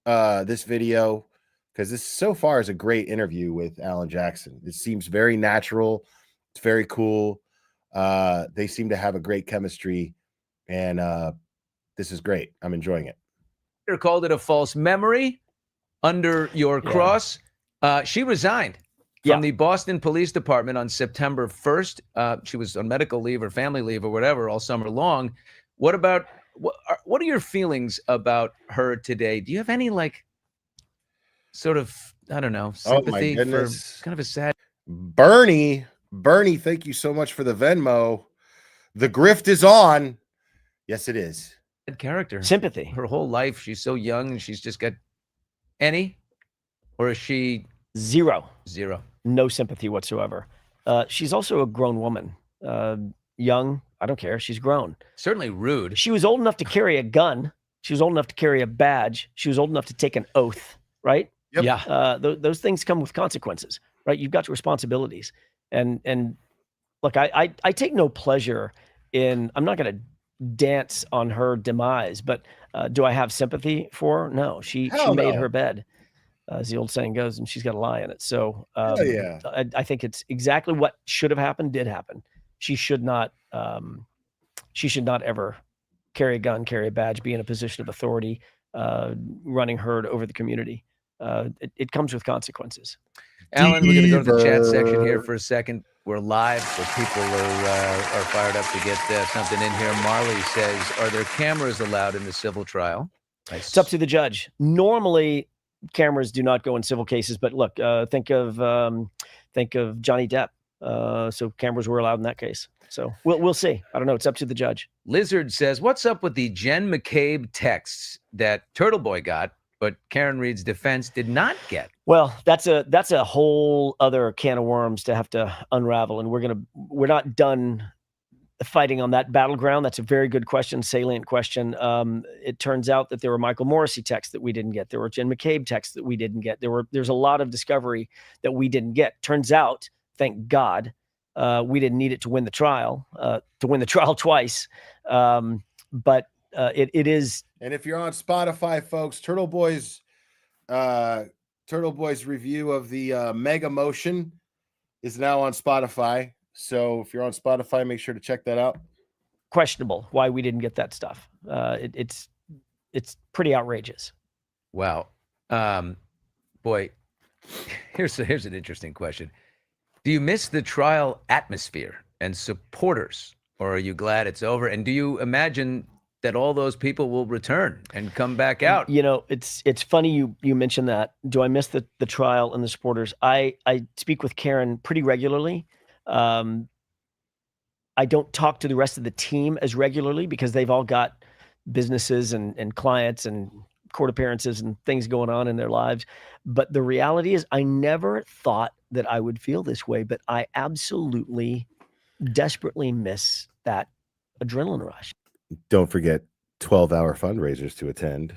this video, because this so far is a great interview with Alan Jackson. It seems very natural. It's very cool. They seem to have a great chemistry, and this is great. I'm enjoying it. called it a false memory under your cross. She resigned from the Boston Police Department on September 1st. She was on medical leave or family leave or whatever all summer long. What about what are your feelings about her today? Do you have any sort of, I don't know, sympathy for kind of a sad Bernie, thank you so much for the Venmo. The grift is on. Yes, it is. character? Sympathy. Her whole life, she's so young and she's just got any, or is she Zero. No sympathy whatsoever. She's also a grown woman. Young, I don't care. She's grown. Certainly rude. She was old enough to carry a gun. She was old enough to carry a badge. She was old enough to take an oath, right? Yep. Yeah. Those things come with consequences, right? You've got responsibilities. And look, I take no pleasure in, I'm not going to dance on her demise, but do I have sympathy for her? No, she made her bed, as the old saying goes, and she's got a lie in it. So yeah. I think it's exactly what should have happened, did happen. She should not ever carry a gun, carry a badge, be in a position of authority, running herd over the community. It comes with consequences. Alan, we're going to go to the chat section here for a second. We're live, so people are fired up to get something in here. Marley says, are there cameras allowed in the civil trial? It's up to the judge. Normally, cameras do not go in civil cases, but look, think of Think of Johnny Depp. So cameras were allowed in that case. So we'll see. I don't know. It's up to the judge. Lizard says, what's up with the Jen McCabe texts that Turtle Boy got, but Karen Reed's defense did not get? Well, that's a whole other can of worms to have to unravel, and we're not done fighting on that battleground. That's a very good question, salient question. It turns out that there were Michael Morrissey texts that we didn't get. There were Jen McCabe texts that we didn't get. There's a lot of discovery that we didn't get. Turns out, thank God, we didn't need it to win the trial twice. But it is. And if you're on Spotify, folks, Turtle Boy's review of the Mega Motion is now on Spotify. So if you're on Spotify, make sure to check that out. Questionable why we didn't get that stuff. It's pretty outrageous. Wow. Boy, here's an interesting question. Do you miss the trial atmosphere and supporters, or are you glad it's over? And do you imagine that all those people will return and come back out? You know, it's funny you mentioned that. Do I miss the trial and the supporters? I speak with Karen pretty regularly. I don't talk to the rest of the team as regularly because they've all got businesses and clients and court appearances and things going on in their lives. But the reality is I never thought that I would feel this way, but I absolutely desperately miss that adrenaline rush. Don't forget 12-hour fundraisers to attend.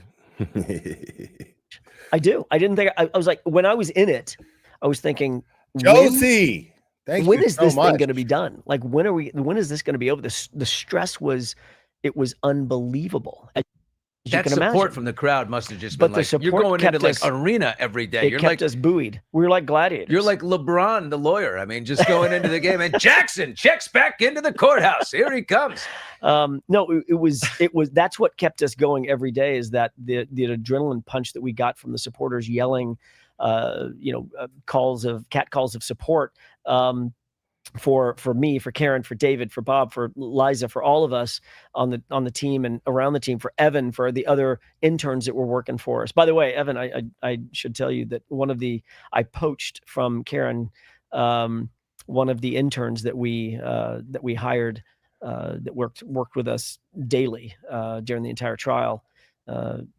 I do. I didn't think I was like, when I was in it, I was thinking, Josie, when is this thing going to be done? Like, when is this going to be over? The stress was unbelievable. That support from the crowd must have just been like, you're going into like arena every day. It kept us buoyed. We were like gladiators. You're like LeBron, the lawyer. I mean, just going into the game. And Jackson checks back into the courthouse. Here he comes. No, it was, that's what kept us going every day, is that the adrenaline punch that we got from the supporters yelling, calls of support, for me, for Karen, for David, for Bob, for Liza, for all of us on the team and around the team, for Evan, for the other interns that were working for us. By the way, Evan, I should tell you that I poached from Karen, one of the interns that we hired, that worked with us daily during the entire trial,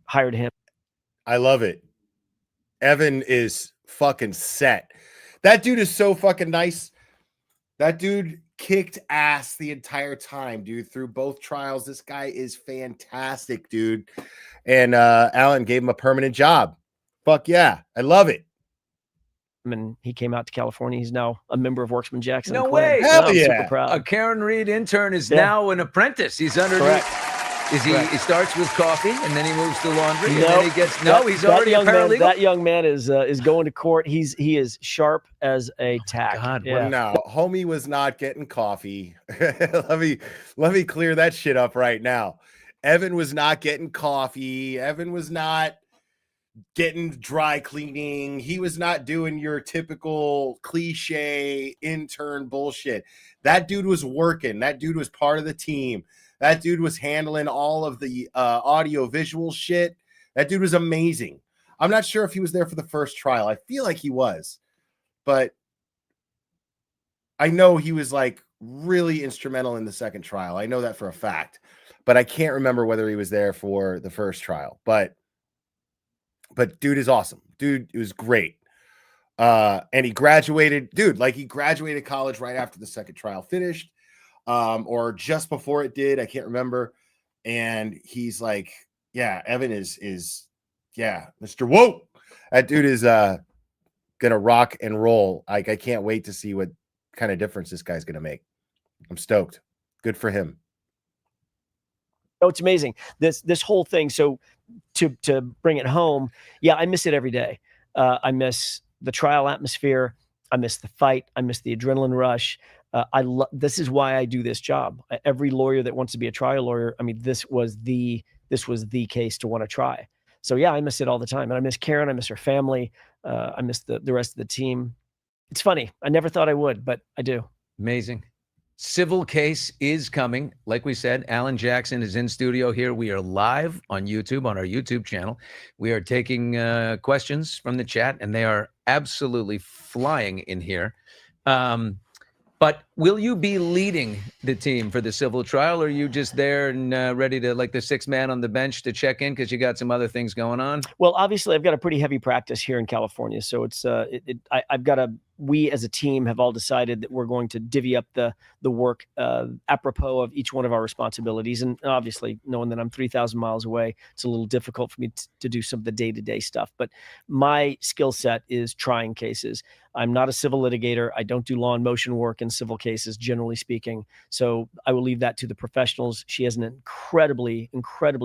hired him. I love it. Evan is fucking set. That dude is so fucking nice. That dude kicked ass the entire time, dude, through both trials. This guy is fantastic, dude. And Alan gave him a permanent job. Fuck yeah. I love it. And he came out to California. He's now a member of Worksman Jackson. No way. Hell I'm yeah. super proud. A Karen Reed intern is now an apprentice. He's underneath. Correct. He starts with coffee and then he moves to laundry and Nope. then he gets he's already a paralegal. That young man is going to court. He is sharp as a tack. God, yeah. No, homie was not getting coffee. let me clear that shit up right now. Evan was not getting coffee. Evan was not getting dry cleaning. He was not doing your typical cliche intern bullshit. That dude was working. That dude was part of the team. That dude was handling all of the audio visual shit. That dude was amazing. I'm not sure if he was there for the first trial. I feel like he was, but I know he was like really instrumental in the second trial. I know that for a fact, but I can't remember whether he was there for the first trial. But dude is awesome. Dude, it was great. And he graduated, he graduated college right after the second trial finished. Or just before it did, I can't remember. And he's like, yeah, Evan is Mr. Whoa. That dude is gonna rock and roll. Like, I can't wait to see what kind of difference this guy's gonna make. I'm stoked. Good for him. Oh, it's amazing. This whole thing. So to bring it home, yeah, I miss it every day. I miss the trial atmosphere. I miss the fight. I miss the adrenaline rush. This is why I do this job. Every lawyer that wants to be a trial lawyer, I mean, this was the case to want to try. So yeah, I miss it all the time. And I miss Karen. I miss her family. I miss the rest of the team. It's funny. I never thought I would, but I do. Amazing. Civil case is coming. Like we said, Alan Jackson is in studio here. We are live on YouTube, on our YouTube channel. We are taking questions from the chat, and they are absolutely flying in here. But will you be leading the team for the civil trial, or are you just there and ready to, like the sixth man on the bench, to check in because you got some other things going on? Well, obviously, I've got a pretty heavy practice here in California, so it's I've got a. We as a team have all decided that we're going to divvy up the work apropos of each one of our responsibilities, and obviously, knowing that I'm 3,000 miles away, it's a little difficult for me to do some of the day-to-day stuff. But my skill set is trying cases. I'm not a civil litigator. I don't do law and motion work in civil cases, generally speaking. So I will leave that to the professionals. She has an incredibly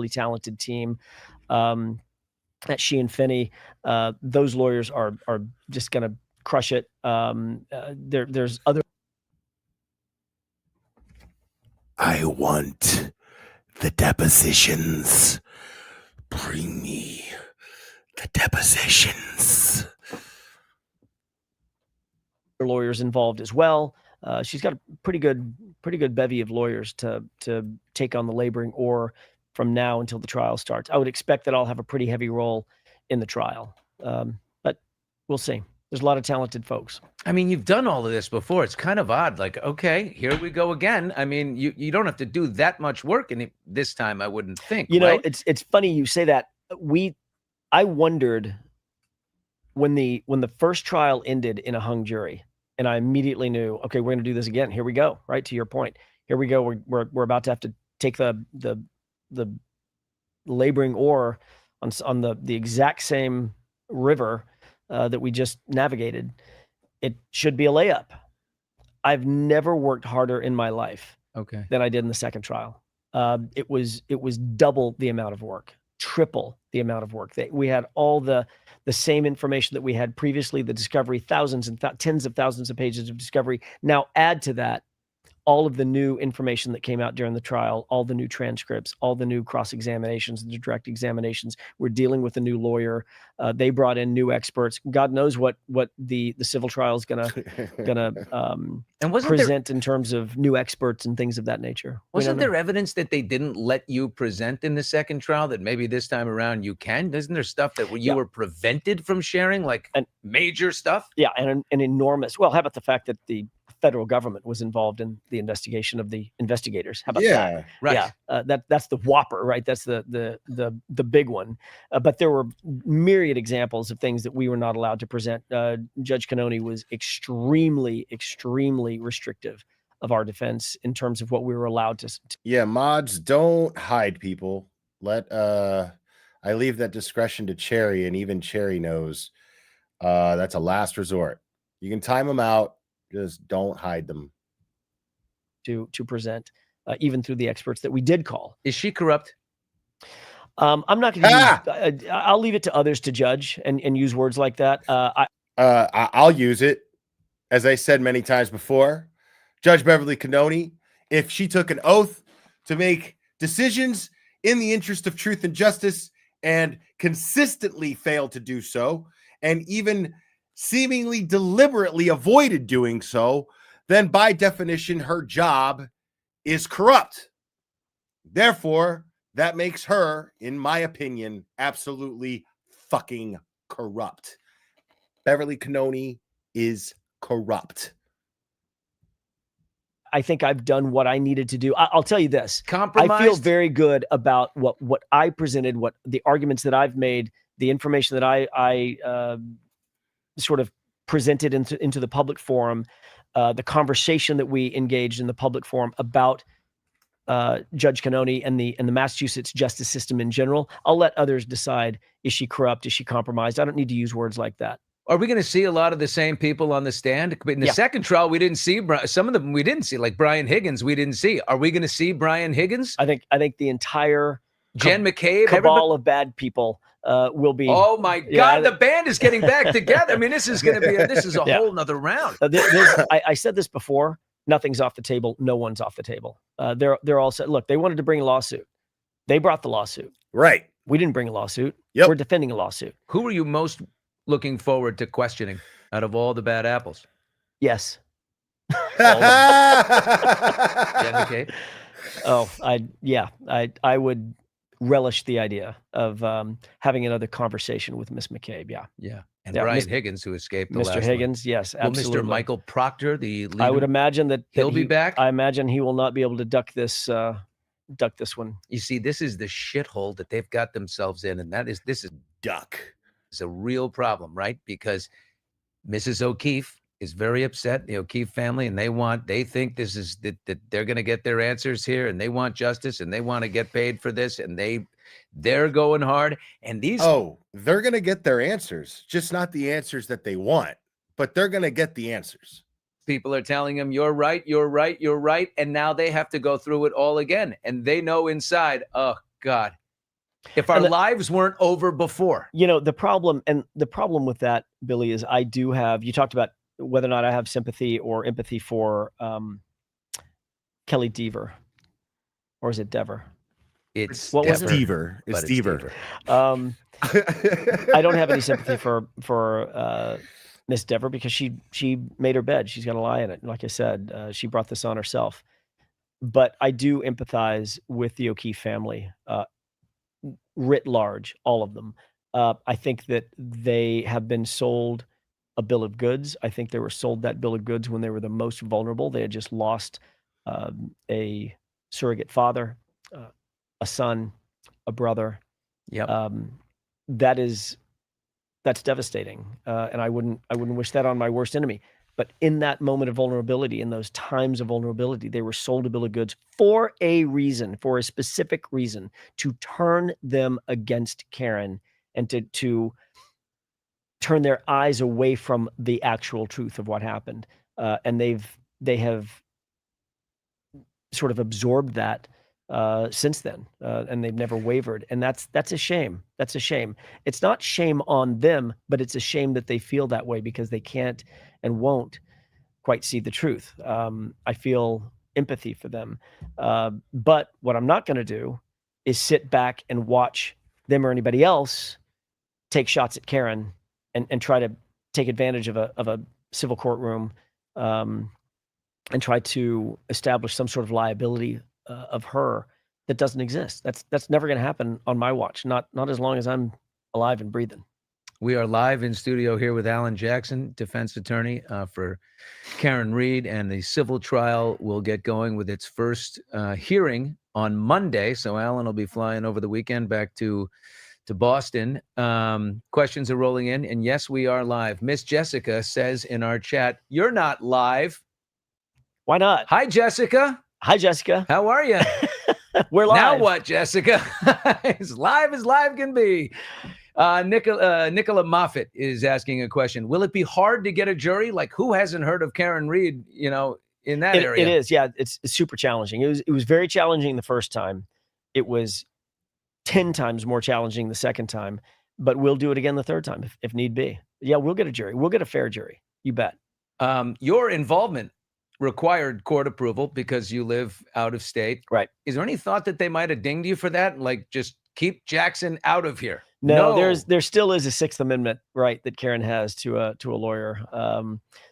talented team. At She and Finney, those lawyers are just going to crush it. There's other. I want the depositions. Bring me the depositions. Lawyers involved as well. She's got a pretty good bevy of lawyers to take on the laboring oar from now until the trial starts. I would expect that I'll have a pretty heavy role in the trial, but we'll see. There's a lot of talented folks. I mean, you've done all of this before. It's kind of odd. Like, okay, here we go again. I mean, you don't have to do that much work in this time, I wouldn't think. You know, right? it's funny you say that. I wondered when the first trial ended in a hung jury, and I immediately knew, okay, we're going to do this again. Here we go. Right to your point. Here we go. We're about to have to take the laboring oar on the exact same river that we just navigated. It should be a layup. I've never worked harder in my life than I did in the second trial. It was double the amount of work, triple the amount of work. We had all the same information that we had previously, the discovery, thousands and tens of thousands of pages of discovery. Now add to that all of the new information that came out during the trial, all the new transcripts, all the new cross-examinations, the direct examinations. We're dealing with a new lawyer. They brought in new experts. God knows what the civil trial is gonna present in terms of new experts and things of that nature. Wasn't there evidence that they didn't let you present in the second trial that maybe this time around you can? Isn't there stuff that you were prevented from sharing, like major stuff? Yeah, and an enormous. Well, how about the fact that the federal government was involved in the investigation of the investigators? How about that? Right. Yeah, that's the whopper, right? That's the big one. But there were myriad examples of things that we were not allowed to present. Judge Canoni was extremely restrictive of our defense in terms of what we were allowed to. Yeah, mods, don't hide people. I leave that discretion to Cherry, and even Cherry knows that's a last resort. You can time them out. Just don't hide them. To present, even through the experts that we did call. Is she corrupt? I'm not going to. I'll leave it to others to judge and use words like that. I'll use it, as I said many times before. Judge Beverly Canoni, if she took an oath to make decisions in the interest of truth and justice and consistently failed to do so, and even seemingly deliberately avoided doing so, then by definition, her job is corrupt. Therefore, that makes her, in my opinion, absolutely fucking corrupt. Beverly Canoni is corrupt. I think I've done what I needed to do. I'll tell you this. Compromised? I feel very good about what I presented, what the arguments that I've made, the information that I sort of presented into the public forum, the conversation that we engaged in the public forum about Judge Canoni and the Massachusetts justice system in general. I'll let others decide, is she corrupt? Is she compromised? I don't need to use words like that. Are we going to see a lot of the same people on the stand? In the second trial, we didn't see some of them. We didn't see, like Brian Higgins. We didn't see. Are we going to see Brian Higgins? I think the entire Jen McCabe, cabal of bad people will be. Oh my God, the band is getting back together. I mean, this is going to be a whole nother round. I said this before. Nothing's off the table. No one's off the table. They're all set. Look, they wanted to bring a lawsuit. They brought the lawsuut. Right. We didn't bring a lawsuit. Yep. We're defending a lawsuit. Who are you most looking forward to questioning out of all the bad apples? Yes. Jen McCabe? Oh, I would relish the idea of having another conversation with Miss McCabe. Yeah. Yeah. And Yeah, Brian Higgins, who escaped the last Mr. Higgins, yes, one. Will absolutely. Mr. Michael Proctor, the leader, I would imagine that he'll be back? I imagine he will not be able to duck this one. You see, this is the shithole that they've got themselves in, and this is Duck. a real problem, right? Because Mrs. O'Keefe is very upset, the O'Keefe family, and they think this is that they're going to get their answers here, and they want justice, and they want to get paid for this, and they're going hard. And they're going to get their answers, just not the answers that they want, but they're going to get the answers. People are telling them, you're right, you're right, you're right. And now they have to go through it all again. And they know inside, oh, God, if our lives weren't over before. The problem with that, Billy, is I do have, you talked about whether or not I have sympathy or empathy for Kelly Dever. Or is it Dever? It's Dever. It's Dever. I don't have any sympathy for Miss Dever because she made her bed. She's got to lie in it. Like I said, she brought this on herself. But I do empathize with the O'Keefe family, writ large, all of them. I think that they have been sold a bill of goods. I think they were sold that bill of goods when they were the most vulnerable. They had just lost a surrogate father, a son, a brother. Yeah. That's devastating. And I wouldn't wish that on my worst enemy. But in that moment of vulnerability, in those times of vulnerability, they were sold a bill of goods for a reason, for a specific reason, to turn them against Karen and to turn their eyes away from the actual truth of what happened. And they have sort of absorbed that since then, and they've never wavered. And that's a shame. That's a shame. It's not shame on them, but it's a shame that they feel that way because they can't and won't quite see the truth. I feel empathy for them. But what I'm not going to do is sit back and watch them or anybody else take shots at Karen and try to take advantage of a civil courtroom and try to establish some sort of liability of her that doesn't exist. That's never going to happen on my watch. Not as long as I'm alive and breathing. We are live in studio here with Alan Jackson, defense attorney for Karen Reed, and the civil trial will get going with its first hearing on Monday. So Alan will be flying over the weekend back to Boston. Questions are rolling in, and yes, we are live. Miss Jessica says in our chat, "You're not live." Why not? Hi, Jessica. Hi, Jessica. How are you? We're live. Now what, Jessica? As live can be. Nicola Moffat is asking a question. Will it be hard to get a jury? Like, who hasn't heard of Karen Reed, in that area? It is, yeah. It's super challenging. It was very challenging the first time. It was 10 times more challenging the second time, but we'll do it again the third time if need be. Yeah, we'll get a jury. We'll get a fair jury. You bet. Your involvement required court approval because you live out of state. Right. Is there any thought that they might have dinged you for that? Like, just keep Jackson out of here? No, there still is a Sixth Amendment right that Karen has to a lawyer.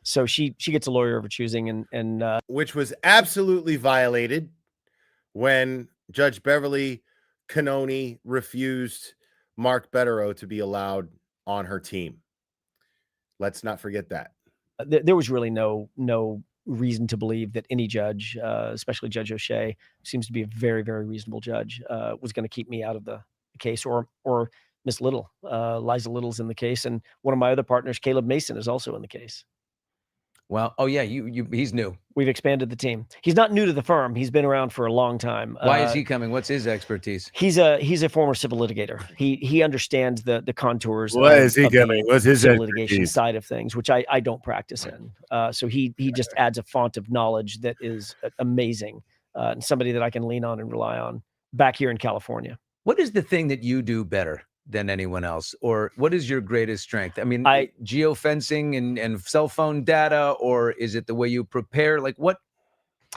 So she gets a lawyer of her choosing, and which was absolutely violated when Judge Beverly Cannoni refused Mark Betterow to be allowed on her team. Let's not forget that. There was really no reason to believe that any judge, especially Judge O'Shea, seems to be a very, very reasonable judge, was going to keep me out of the case, or Miss Little. Liza Little's in the case, and one of my other partners, Caleb Mason, is also in the case. Well, oh yeah, he's new. We've expanded the team. He's not new to the firm. He's been around for a long time. Why is he coming? What's his expertise? He's a former civil litigator. He understands the contours. Why is he coming? What's his civil litigation side of things, which I don't practice in. So he just adds a font of knowledge that is amazing, and somebody that I can lean on and rely on back here in California. What is the thing that you do better than anyone else, or what is your greatest strength? I mean, geofencing and cell phone data, or is it the way you prepare? Like, what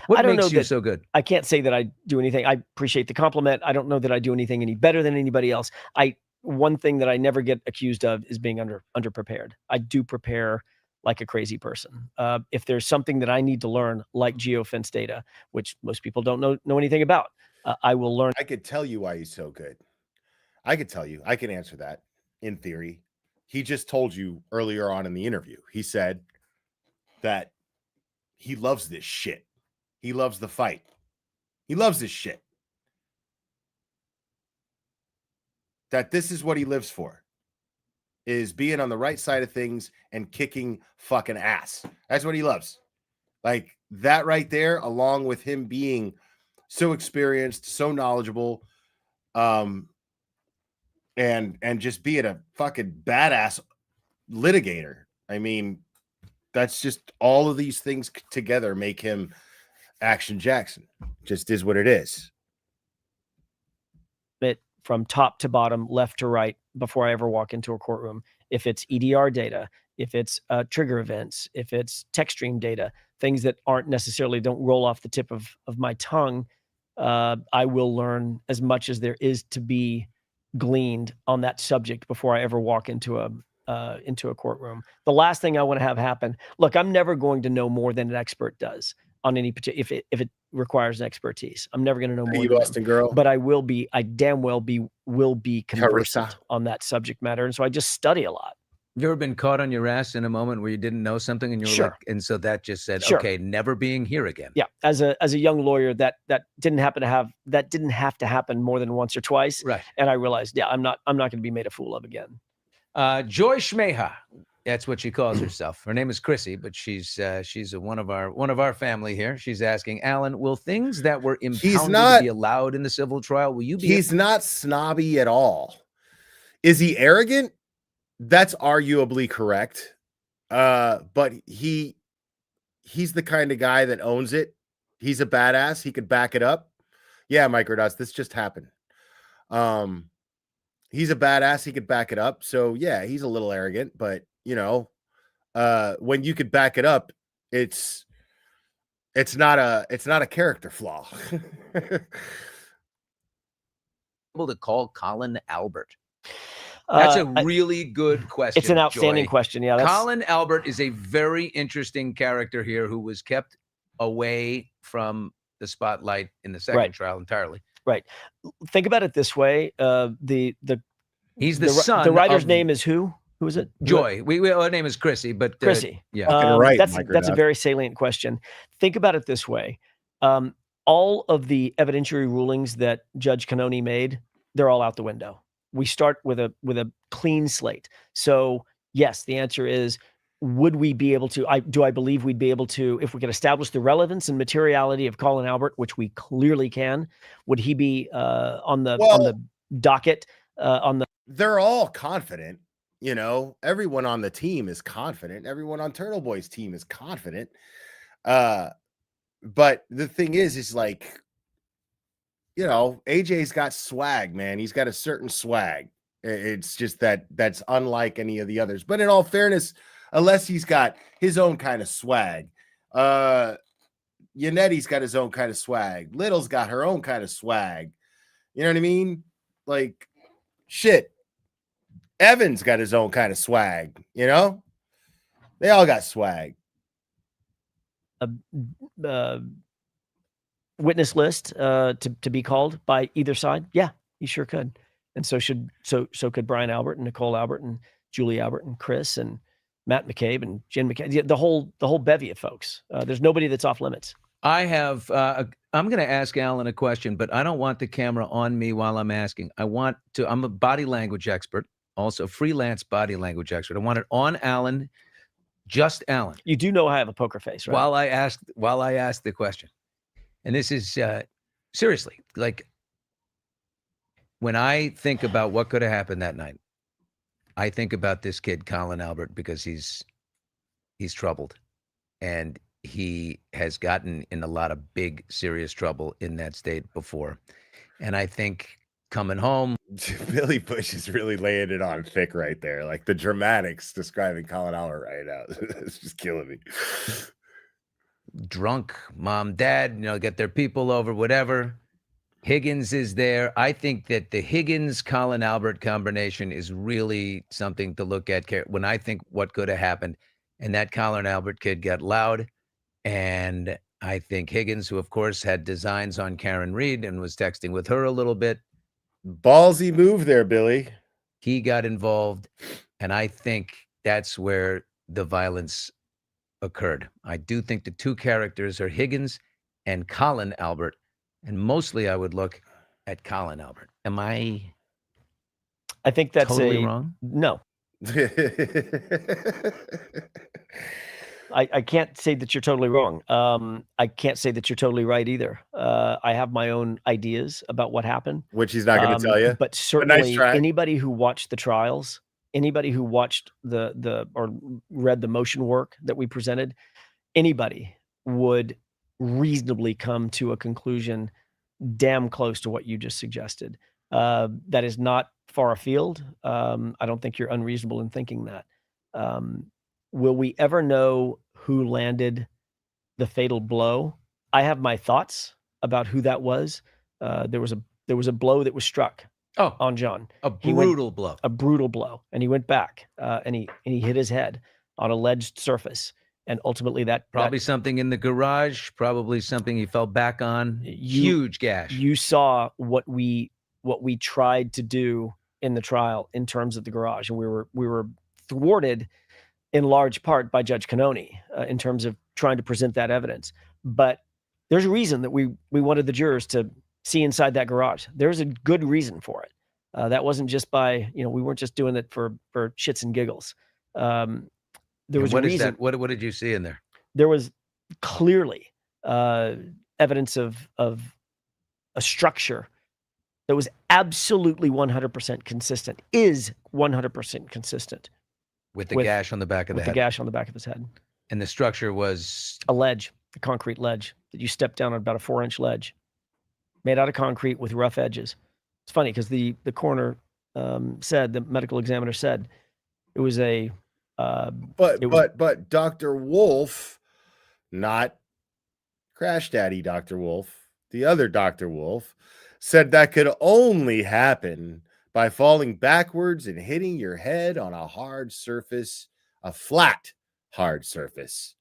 makes you so good? I can't say that I do anything. I appreciate the compliment. I don't know that I do anything any better than anybody else. One thing that I never get accused of is being underprepared. I do prepare like a crazy person. If there's something that I need to learn, like geofence data, which most people don't know anything about, I will learn. I could tell you why he's so good. I could tell you. I can answer that in theory. he just told you earlier on in the interview. He said that he loves this shit. He loves the fight. He loves this shit. That this is what he lives for, is being on the right side of things and kicking fucking ass. That's what he loves. Like that right there, along with him being so experienced, so knowledgeable, and just being a fucking badass litigator. I mean, that's just all of these things together make him Action Jackson. Just is what it is. It from top to bottom, left to right, before I ever walk into a courtroom. If it's EDR data, if it's trigger events, if it's text stream data, things that aren't necessarily don't roll off the tip of my tongue, I will learn as much as there is to be gleaned on that subject before I ever walk into a courtroom. The last thing I want to have happen. Look, I'm never going to know more than an expert does on any particular. If it requires an expertise, I'm never going to know more. You than Boston them. girl, But I will be. I damn well will be conversant on that subject matter, and so I just study a lot. You ever been caught on your ass in a moment where you didn't know something and you were Sure. like, and so that just said, Sure. okay, never being here again. Yeah, as a young lawyer, that didn't have to happen more than once or twice. Right. And I realized, yeah, I'm not going to be made a fool of again. Joy Schmeha, that's what she calls herself. Her name is Chrissy, but she's one of our family here. She's asking, Alan, will things that were impounded be allowed in the civil trial? Will you be? He's not snobby at all. Is he arrogant? That's arguably correct. But he's the kind of guy that owns it. He's a badass. He could back it up. Yeah, Microdots, this just happened. He's a badass. He could back it up. So yeah, he's a little arrogant, but you know, when you could back it up, it's not a character flaw. Able to call Colin Albert? That's a really good question. It's an outstanding Joy. question. Yeah, Colin Albert is a very interesting character here who was kept away from the spotlight in the second trial entirely. Right. Think about it this way. He's the son. The writer's name is who? Who is it? Joy. Her name is Chrissy, but Chrissy. Yeah. That's a very salient question. Think about it this way. All of the evidentiary rulings that Judge Canoni made, they're all out the window. We start with a clean slate. So yes, the answer is, would we be able to, do I believe we'd be able to, if we could establish the relevance and materiality of Colin Albert, which we clearly can, would he be on the docket? They're all confident. You know, everyone on the team is confident. Everyone on Turtle Boy's team is confident. But the thing is like, you know, AJ's got swag, man. He's got a certain swag. It's just that's unlike any of the others. But in all fairness, unless he's got his own kind of swag, Yanetti's got his own kind of swag. Little's got her own kind of swag. You know what I mean? Like, shit. Evan's got his own kind of swag. You know, they all got swag. Witness list to be called by either side? Yeah, he sure could. And so could Brian Albert and Nicole Albert and Julie Albert and Chris and Matt McCabe and Jen McCabe. The whole bevy of folks. There's nobody that's off limits. I'm going to ask Alan a question, but I don't want the camera on me while I'm asking. I'm a body language expert, also freelance body language expert. I want it on Alan, just Alan. You do know I have a poker face, right? While I ask the question. And this is seriously, like, when I think about what could have happened that night, I think about this kid, Colin Albert, because he's troubled, and he has gotten in a lot of big, serious trouble in that state before. And I think coming home, Billy Bush is really laying it on thick right there. Like the dramatics describing Colin Albert right now. It's just killing me. Drunk mom, dad, get their people over, whatever. Higgins is there. I think that the Higgins-Colin Albert combination is really something to look at when I think what could have happened. And that Colin Albert kid got loud. And I think Higgins, who of course had designs on Karen Reed and was texting with her a little bit. Ballsy move there, Billy. He got involved. And I think that's where the violence occurred. I do think the two characters are Higgins and Colin Albert. And mostly I would look at Colin Albert. Am I think that's totally wrong? No. I can't say that you're totally wrong. I can't say that you're totally right either. I have my own ideas about what happened. Which he's not going to tell you. But certainly try. anybody who watched the trials, anybody who watched or read the motion work that we presented, anybody would reasonably come to a conclusion damn close to what you just suggested. That is not far afield. I don't think you're unreasonable in thinking that. Will we ever know who landed the fatal blow? I have my thoughts about who that was. There was a blow that was struck on John. A brutal blow. A brutal blow. And he went back and he hit his head on a ledged surface. And ultimately probably something in the garage, probably something he fell back on. Huge gash. You saw what we tried to do in the trial in terms of the garage. And we were thwarted in large part by Judge Canoni in terms of trying to present that evidence. But there's a reason that we wanted the jurors to see inside that garage. There's a good reason for it. That wasn't just by, we weren't just doing it for shits and giggles. There was a reason. What did you see in there? There was clearly evidence of a structure that was absolutely 100% consistent, is 100% consistent. With the gash on the back of the head. With the gash on the back of his head. And the structure was? A ledge, a concrete ledge that you step down on, about a 4-inch ledge, made out of concrete with rough edges. It's funny because the coroner said, the medical examiner said, it was a. But Dr. Wolf, not Crash Daddy Dr. Wolf, the other Dr. Wolf, said that could only happen by falling backwards and hitting your head on a hard surface, a flat, hard surface.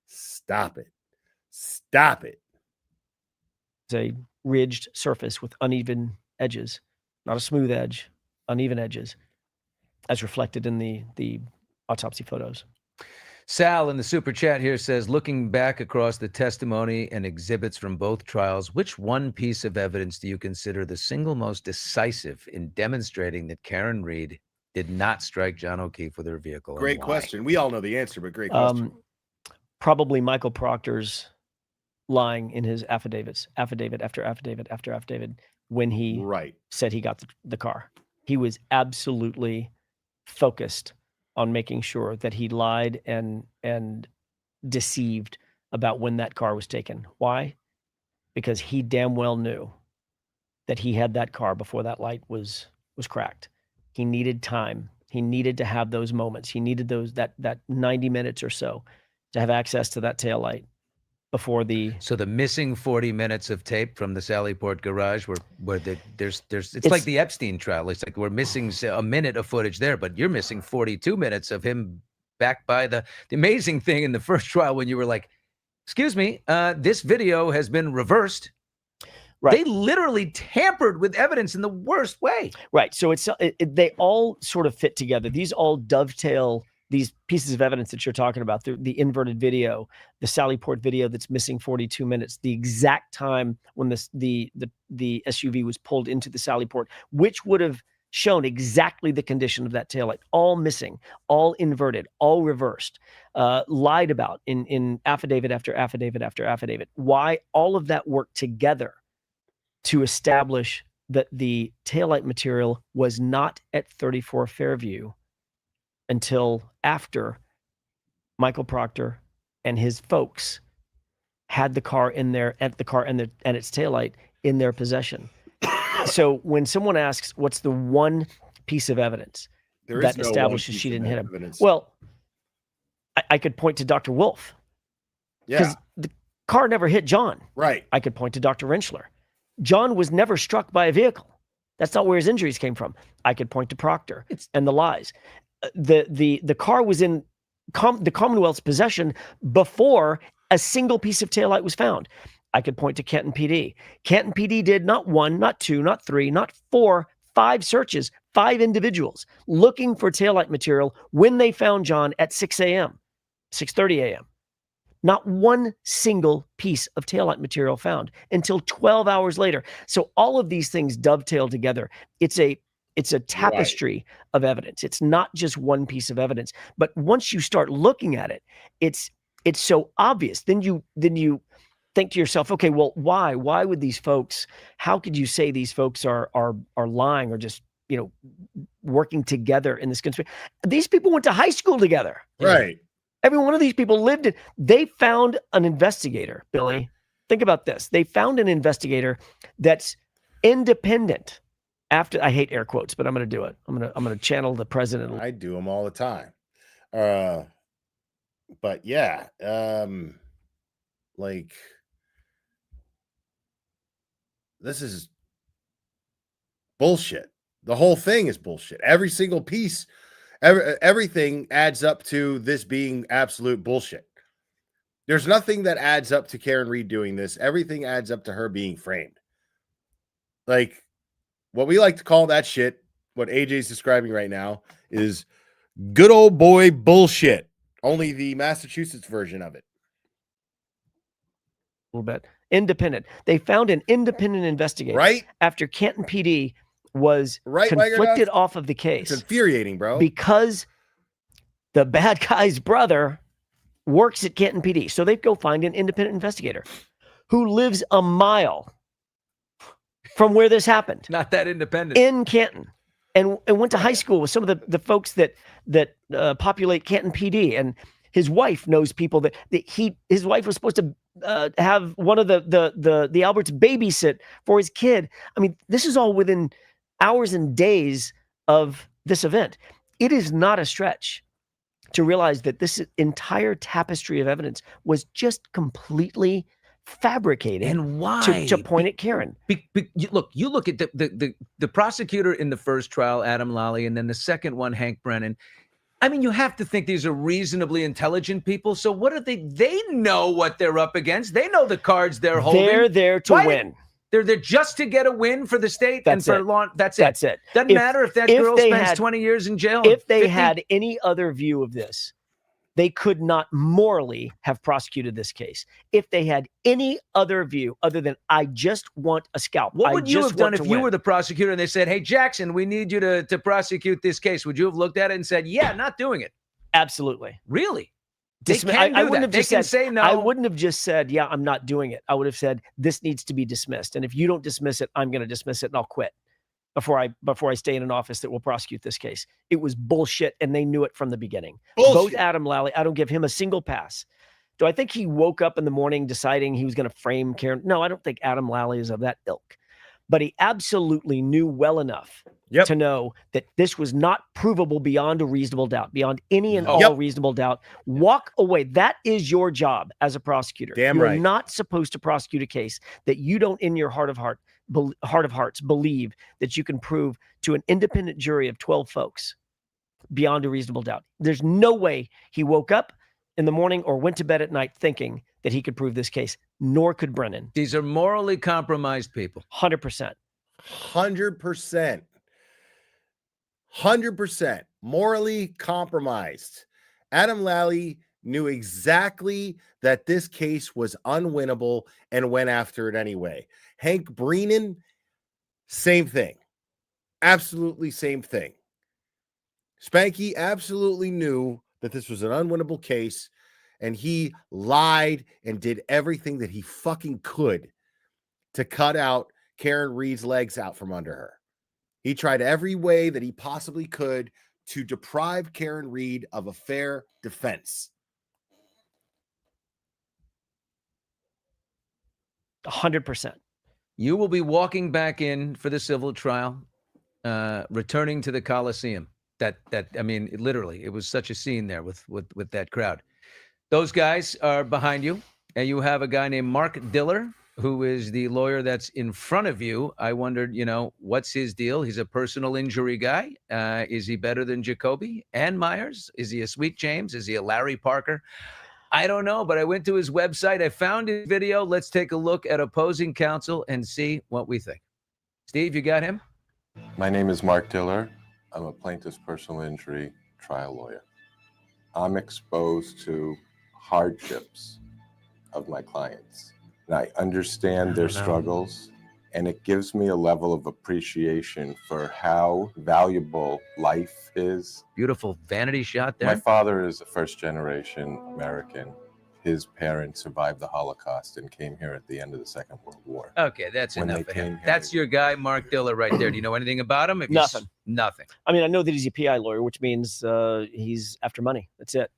Stop it. Stop it. It's a ridged surface with uneven edges, not a smooth edge, uneven edges, as reflected in the autopsy photos. Sal in the super chat here says, looking back across the testimony and exhibits from both trials, which one piece of evidence do you consider the single most decisive in demonstrating that Karen Reed did not strike John O'Keefe with her vehicle? Great question. We all know the answer, but great question. Probably Michael Proctor's lying in his affidavit after affidavit, when he said he got the car. He was absolutely focused on making sure that he lied and deceived about when that car was taken. Why? Because he damn well knew that he had that car before that light was cracked. He needed time. He needed to have those moments. He needed that 90 minutes or so to have access to that taillight before the. So the missing 40 minutes of tape from the Sallyport garage, it's like the Epstein trial. It's like we're missing a minute of footage there, but you're missing 42 minutes of him back by the amazing thing in the first trial when you were like, excuse me, this video has been reversed. Right. They literally tampered with evidence in the worst way. Right. So they all sort of fit together. These all dovetail these pieces of evidence that you're talking about, the inverted video, the Sallyport video that's missing 42 minutes, the exact time when the SUV was pulled into the Sallyport, which would have shown exactly the condition of that taillight, all missing, all inverted, all reversed, lied about in affidavit after affidavit after affidavit. Why all of that worked together to establish that the taillight material was not at 34 Fairview until after Michael Proctor and his folks had the car in their and its taillight in their possession. So when someone asks, "What's the one piece of evidence that establishes she didn't hit him?" Well, I could point to Dr. Wolf, because the car never hit John. Right. I could point to Dr. Rentschler. John was never struck by a vehicle. That's not where his injuries came from. I could point to Proctor and the lies. The car was in the Commonwealth's possession before a single piece of taillight was found. I could point to Canton PD. Canton PD did not 1, not 2, not 3, not 4, 5 searches, 5 individuals looking for taillight material when they found John at 6 a.m., 6:30 a.m. Not one single piece of taillight material found until 12 hours later. So all of these things dovetail together. It's a tapestry of evidence. It's not just one piece of evidence. But once you start looking at it, it's so obvious. Then you think to yourself, okay, well, why? Why would these folks? How could you say these folks are lying or just working together in this conspiracy? These people went to high school together. Right. Every one of these people lived it. They found an investigator, Billy. Think about this. They found an investigator that's independent. After, I hate air quotes, but I'm going to do it. I'm going to channel the president. I do them all the time. But yeah, like this is bullshit. The whole thing is bullshit. Every single piece. Everything adds up to this being absolute bullshit. There's nothing that adds up to Karen Reed doing this. Everything adds up to her being framed. Like what we like to call that shit, what AJ's describing right now, is good old boy bullshit. Only the Massachusetts version of it. A little bit. Independent. They found an independent investigator. Right? After Canton PD was Right, conflicted off of the case. It's infuriating, bro. Because the bad guy's brother works at Canton PD. So they go find an independent investigator who lives a mile from where this happened. Not that independent. In Canton. And went to high school with some of the folks that populate Canton PD. And his wife knows people that his wife was supposed to have one of the Alberts babysit for his kid. I mean, this is all within hours and days of this event. It is not a stretch to realize that this entire tapestry of evidence was just completely fabricated. And why? To point at Karen. You look at the prosecutor in the first trial, Adam Lally, and then the second one, Hank Brennan. I mean, you have to think these are reasonably intelligent people. So what are they? They know what they're up against. They know the cards they're holding. They're there to win. They're there just to get a win for the state That's and for it. law. That's it. Doesn't matter if that girl spends 20 years in jail. If they 50. had any other view of this, they could not morally have prosecuted this case. If they had any other view other than I just want a scalp. What would you have done if you were the prosecutor and they said, hey, Jackson, we need you to prosecute this case? Would you have looked at it and said, yeah, not doing it? Absolutely. Really? I wouldn't have just said, say no. I wouldn't have just said, yeah, I'm not doing it. I would have said, this needs to be dismissed. And if you don't dismiss it, I'm going to dismiss it and I'll quit before I stay in an office that will prosecute this case. It was bullshit, and they knew it from the beginning. Bullshit. Both Adam Lally, I don't give him a single pass. Do I think he woke up in the morning deciding he was going to frame Karen? No, I don't think Adam Lally is of that ilk. But he absolutely knew well enough to know that this was not provable beyond a reasonable doubt, beyond any and all reasonable doubt. Walk away. That is your job as a prosecutor. Damn You're right. not supposed to prosecute a case that you don't, in your heart of hearts, believe that you can prove to an independent jury of 12 folks beyond a reasonable doubt. There's no way he woke up in the morning or went to bed at night thinking that he could prove this case, nor could Brennan. These are morally compromised people. 100%. 100%. 100% morally compromised. Adam Lally knew exactly that this case was unwinnable and went after it anyway. Hank Brennan, same thing. Absolutely same thing. Spanky absolutely knew that this was an unwinnable case, and he lied and did everything that he fucking could to cut out Karen Reed's legs out from under her. He tried every way that he possibly could to deprive Karen Reed of a fair defense. 100%. You will be walking back in for the civil trial, returning to the Coliseum. I mean, literally, it was such a scene there with that crowd. Those guys are behind you, and you have a guy named Mark Diller, who is the lawyer that's in front of you. I wondered, what's his deal? He's a personal injury guy. Is he better than Jacoby and Myers? Is he a Sweet James? Is he a Larry Parker? I don't know, but I went to his website. I found his video. Let's take a look at opposing counsel and see what we think. Steve, you got him? My name is Mark Diller. I'm a plaintiff's personal injury trial lawyer. I'm exposed to hardships of my clients. And I understand their struggles, and it gives me a level of appreciation for how valuable life is. Beautiful vanity shot there. My father is a first-generation American. His parents survived the Holocaust and came here at the end of the Second World War. Okay, that's When enough they of him. came here, That's your guy, Mark Diller, right there. Do you know anything about him? Nothing. Nothing. I mean, I know that he's a PI lawyer, which means he's after money. That's it.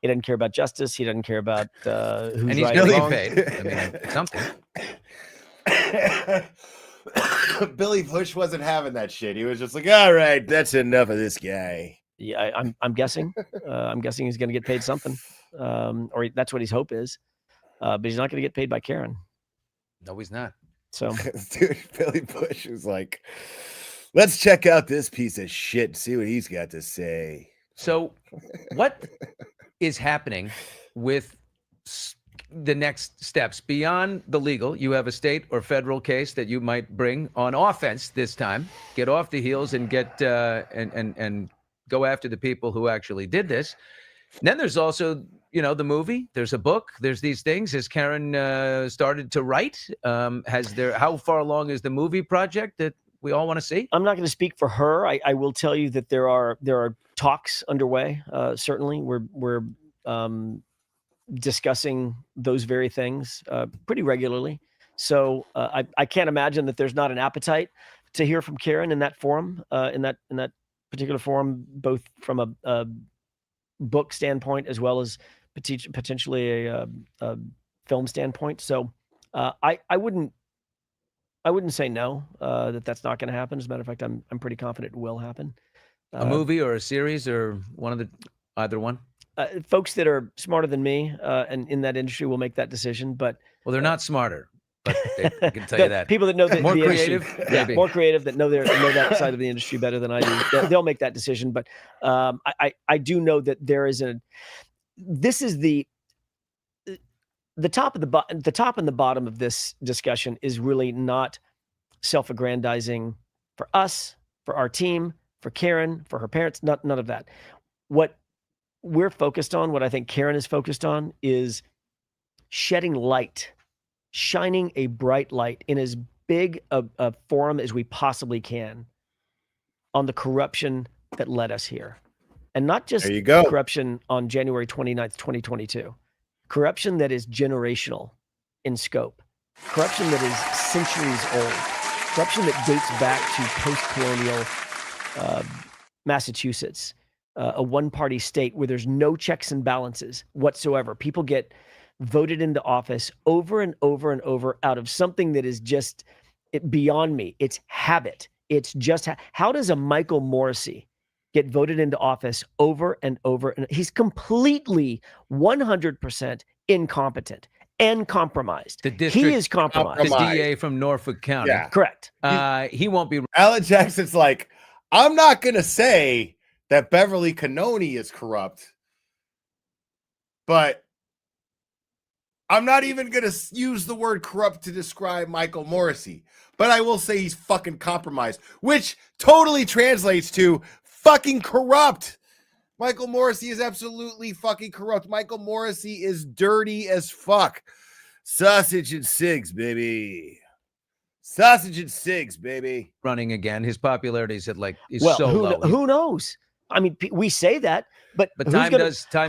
He doesn't care about justice. He doesn't care about who's And he's right getting and wrong. paid. I mean, something. Billy Bush wasn't having that shit. He was just like, all right, that's enough of this guy. Yeah, I'm guessing. I'm guessing he's going to get paid something, or that's what his hope is. But he's not going to get paid by Karen. No, he's not. So, Dude, Billy Bush was like, let's check out this piece of shit and see what he's got to say. So, what is happening with the next steps beyond the legal? You have a state or federal case that you might bring on offense this time. Get off the heels and get and go after the people who actually did this. And then there's also, the movie. There's a book. There's these things. Has Karen started to write? How far along is the movie project that we all want to see? I'm not going to speak for her. I will tell you that there are talks underway. Certainly, we're discussing those very things pretty regularly. So I can't imagine that there's not an appetite to hear from Karen in that forum, in that particular forum, both from a book standpoint as well as potentially a film standpoint. So I wouldn't say no, that's not going to happen. As a matter of fact, I'm pretty confident it will happen. A movie or a series or either one? Folks that are smarter than me and in that industry will make that decision. But Well, they're not smarter, but I can tell you that. people that know the More the creative, industry, maybe. more creative, that know that side of the industry better than I do, they'll make that decision. But I do know that this is the top and the bottom of this discussion is really not self-aggrandizing for us, for our team, for Karen, for her parents, none of that. What we're focused on, what I think Karen is focused on, is shedding light, shining a bright light in as big a forum as we possibly can on the corruption that led us here. And not just There you go. corruption on January 29th, 2022. Corruption that is generational in scope. Corruption that is centuries old. Corruption that dates back to post-colonial Massachusetts, a one-party state where there's no checks and balances whatsoever. People get voted into office over and over and over out of something that is just beyond me. It's habit. It's just how does a Michael Morrissey get voted into office over and over? And he's completely 100% incompetent and compromised. He is compromised. The DA from Norfolk County. Yeah. Correct. He won't be. Alan Jackson's like, I'm not going to say that Beverly Cannoni is corrupt, but I'm not even going to use the word corrupt to describe Michael Morrissey, but I will say he's fucking compromised, which totally translates to fucking corrupt. Michael Morrissey is absolutely fucking corrupt. Michael Morrissey is dirty as fuck. Sausage and cigs, baby. Sausage and cigs, baby. Running again. His popularity is so low. Who knows? I mean, we say that, but Time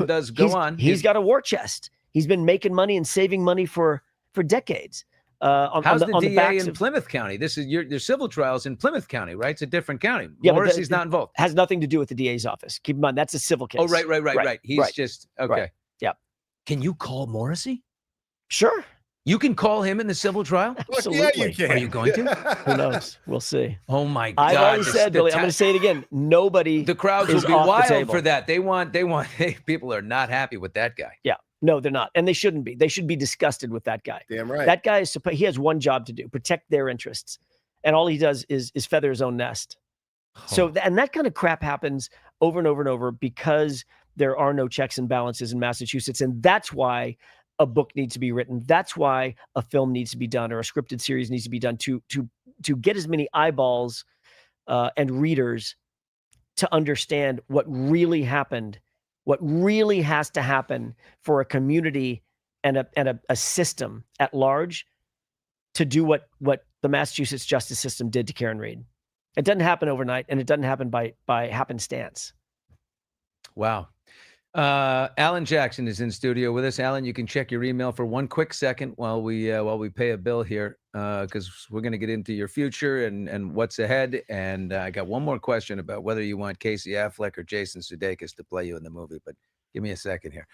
does go on. He's got a war chest. He's been making money and saving money for decades. How's the DA backs in of- Plymouth County? This is your civil trials in Plymouth County, right? It's a different county. Yeah, but Morrissey's not involved. Has nothing to do with the DA's office. Keep in mind, that's a civil case. Oh, right. He's just okay. Right. Yeah. Can you call Morrissey? Sure. You can call him in the civil trial? Absolutely. Yeah, you can. Are you going to? Who knows? We'll see. Oh my God! I've already said, Billy. I'm going to say it again. Nobody. The crowds will is be off the wild table. for that. They want. People are not happy with that guy. Yeah. No, they're not, and they shouldn't be. They should be disgusted with that guy. Damn right. That guy he has one job to do: protect their interests, and all he does is feather his own nest. So, and that kind of crap happens over and over and over because there are no checks and balances in Massachusetts, and that's why a book needs to be written. That's why a film needs to be done, or a scripted series needs to be done to get as many eyeballs and readers to understand what really happened, what really has to happen for a community and a system at large to do what the Massachusetts justice system did to Karen Reed. It doesn't happen overnight, and it doesn't happen by happenstance. Wow. Alan Jackson is in studio with us. Alan, you can check your email for one quick second while we pay a bill here, because we're going to get into your future and what's ahead. And I got one more question about whether you want Casey Affleck or Jason Sudeikis to play you in the movie, but give me a second here.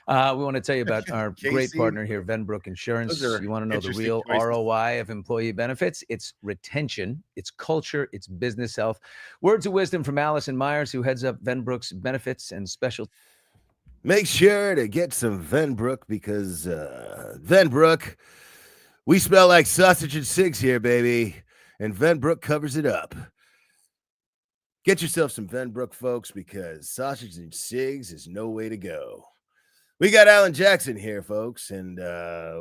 We want to tell you about our great partner here, Venbrook Insurance. Those are You want to know the interesting real choices. ROI of employee benefits? It's retention, it's culture, it's business health. Words of wisdom from Allison Myers, who heads up Venbrook's benefits and special. Make sure to get some Venbrook because Venbrook, we smell like sausage and cigs here, baby. And Venbrook covers it up. Get yourself some Venbrook, folks, because sausage and cigs is no way to go. We got Alan Jackson here, folks, and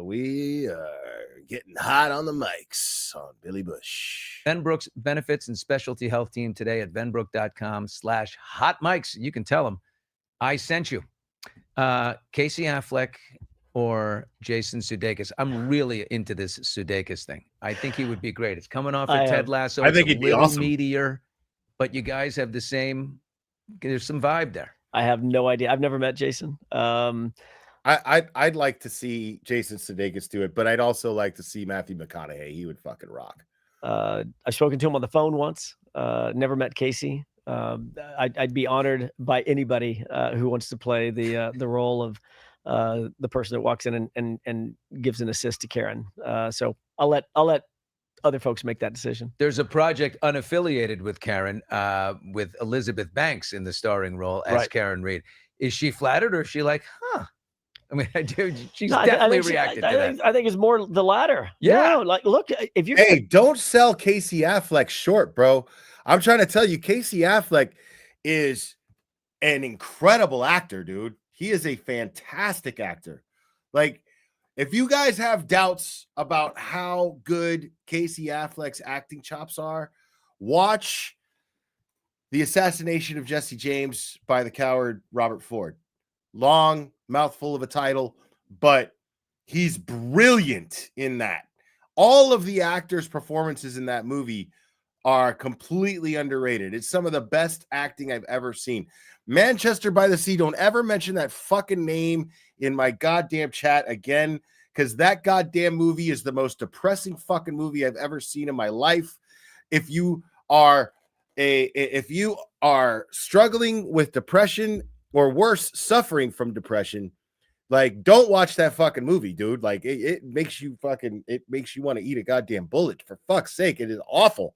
we are getting hot on the mics on Billy Bush. Venbrook's benefits and specialty health team today at venbrook.com/hot mics. You can tell them I sent you. Casey Affleck or Jason Sudeikis. I'm really into this Sudeikis thing. I think he would be great. It's coming off of Ted Lasso. I think it's he'd be little awesome. meatier, but you guys have the same. There's some vibe there. I have no idea. I've never met Jason. I'd like to see Jason Sudeikis do it, but I'd also like to see Matthew McConaughey. He would fucking rock. I've spoken to him on the phone once. Never met Casey. I'd be honored by anybody who wants to play the role of the person that walks in and gives an assist to Karen. So I'll let other folks make that decision. There's a project unaffiliated with Karen, with Elizabeth Banks in the starring role as Right. Karen Reed. Is she flattered, or is she like, huh? I mean, she's No, definitely think reacted to that. I think it's more the latter. Yeah. No, like, look, if you Hey, don't sell Casey Affleck short, bro. I'm trying to tell you, Casey Affleck is an incredible actor, dude. He is a fantastic actor. Like, if you guys have doubts about how good Casey Affleck's acting chops are, watch The Assassination of Jesse James by the coward Robert Ford. Long, mouthful of a title, but he's brilliant in that. All of the actors' performances in that movie are completely underrated. It's some of the best acting I've ever seen. Manchester by the Sea, don't ever mention that fucking name in my goddamn chat again, because that goddamn movie is the most depressing fucking movie I've ever seen in my life. If you are struggling with depression, or worse, suffering from depression, like, don't watch that fucking movie, dude. Like, it makes you want to eat a goddamn bullet. For fuck's sake, it is awful.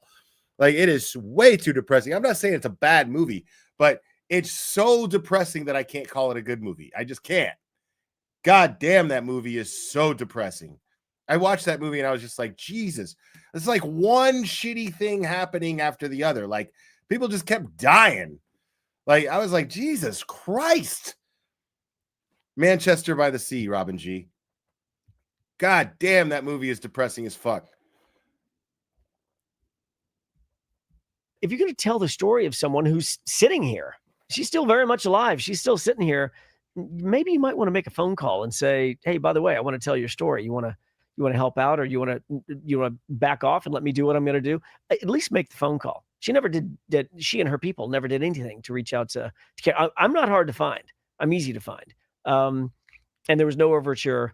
Like, it is way too depressing. I'm not saying it's a bad movie, but it's so depressing that I can't call it a good movie. I just can't. God damn, that movie is so depressing. I watched that movie and I was just like, Jesus, it's like one shitty thing happening after the other. Like, people just kept dying. Like, I was like, Jesus Christ. Manchester by the Sea, Robin G. God damn, that movie is depressing as fuck. if you're going to tell the story of someone who's sitting here, she's still very much alive. She's still sitting here. Maybe you might want to make a phone call and say, hey, by the way, I want to tell your story. You want to help out, or you want to back off and let me do what I'm going to do? At least make the phone call. She never did. She and her people never did anything to reach out to Karen. I'm not hard to find. I'm easy to find. And there was no overture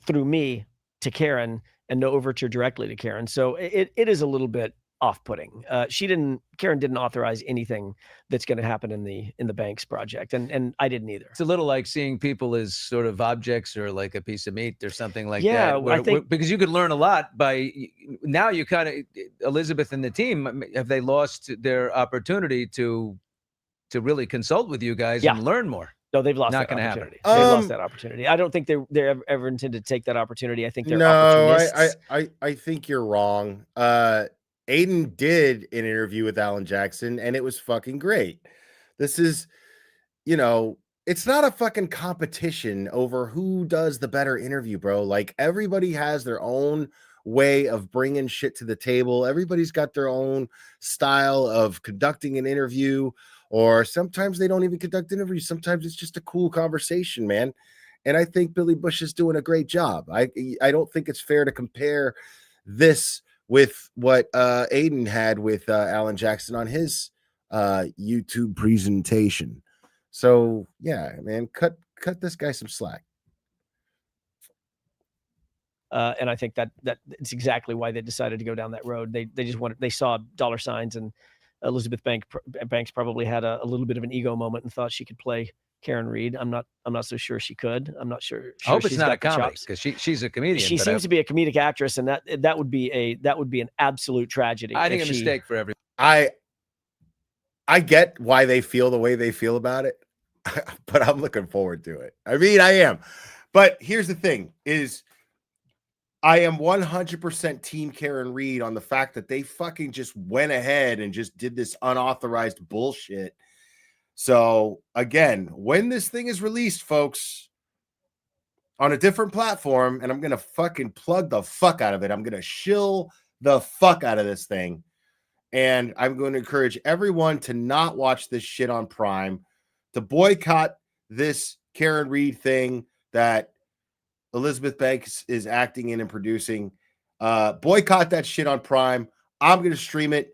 through me to Karen and no overture directly to Karen. So it is a little bit off-putting. Karen didn't authorize anything that's going to happen in the Banks project. And I didn't either. It's a little like seeing people as sort of objects or like a piece of meat or something like Yeah, that. I think- Because you could learn a lot by, now you kind of, Elizabeth and the team, have they lost their opportunity to really consult with you guys Yeah. and learn more? No, they've lost Not that gonna happen. opportunity. They've lost that opportunity. I don't think they're ever intended to take that opportunity. I think they're opportunists. I think you're wrong. Aiden did an interview with Alan Jackson, and it was fucking great. This is, it's not a fucking competition over who does the better interview, bro. Like, everybody has their own way of bringing shit to the table. Everybody's got their own style of conducting an interview, or sometimes they don't even conduct interviews. Sometimes it's just a cool conversation, man. And I think Billy Bush is doing a great job. I don't think it's fair to compare this with what Aiden had with Alan Jackson on his YouTube presentation. So yeah, man, cut this guy some slack. And I think that it's exactly why they decided to go down that road. They just wanted, they saw dollar signs, and Elizabeth Banks probably had a little bit of an ego moment and thought she could play Karen Reed. I'm not so sure she could. I'm not sure. I hope it's she's not a got the comedy, chops. because she's a comedian. She seems to be a comedic actress, and that would be an absolute tragedy. I think if a mistake for everyone. I get why they feel the way they feel about it, but I'm looking forward to it. I mean, I am. But here's the thing is, I am 100% team Karen Reed on the fact that they fucking just went ahead and just did this unauthorized bullshit. So again, when this thing is released, folks, on a different platform, and I'm going to fucking plug the fuck out of it. I'm going to shill the fuck out of this thing. And I'm going to encourage everyone to not watch this shit on Prime, to boycott this Karen Reed thing that Elizabeth Banks is acting in and producing. Boycott that shit on Prime. I'm going to stream it,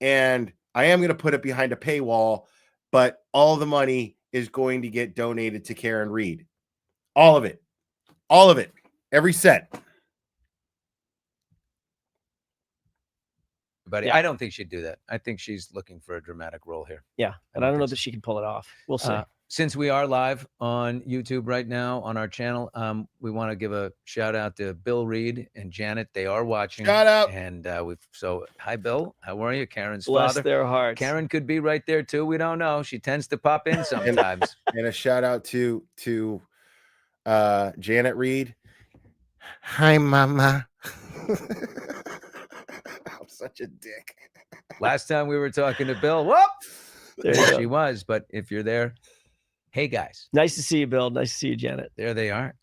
and I am going to put it behind a paywall, but all the money is going to get donated to Karen Reed. All of it. All of it. Every cent. But Yeah. I don't think she'd do that. I think she's looking for a dramatic role here. Yeah, and I don't know that she can pull it off. We'll see. Since we are live on YouTube right now on our channel, we want to give a shout out to Bill Reed and Janet. They are watching. Shout out. And hi, Bill. How are you? Karen's Bless father. their hearts. Karen could be right there too. We don't know. She tends to pop in sometimes. And a shout out to Janet Reed. Hi, Mama. I'm such a dick. Last time we were talking to Bill, whoop, There you there go. she was. But if you're there, hey guys, Nice to see you, Bill. Nice to see you, Janet. there they are.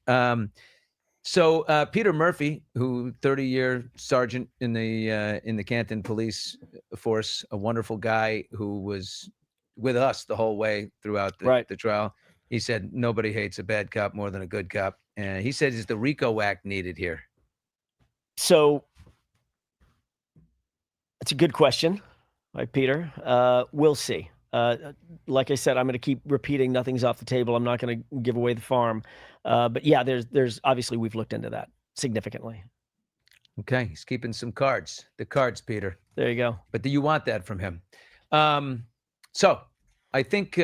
So Peter Murphy, who 30-year sergeant in the Canton police force, a wonderful guy who was with us the whole way throughout the trial. He said nobody hates a bad cop more than a good cop, and he said, "Is the RICO Act needed here?" So it's a good question, right, Peter? We'll see. Like I said, I'm going to keep repeating nothing's off the table. I'm not going to give away the farm. But yeah, there's obviously we've looked into that significantly. Okay, he's keeping some cards. The cards, Peter. There you go. But do you want that from him? So I think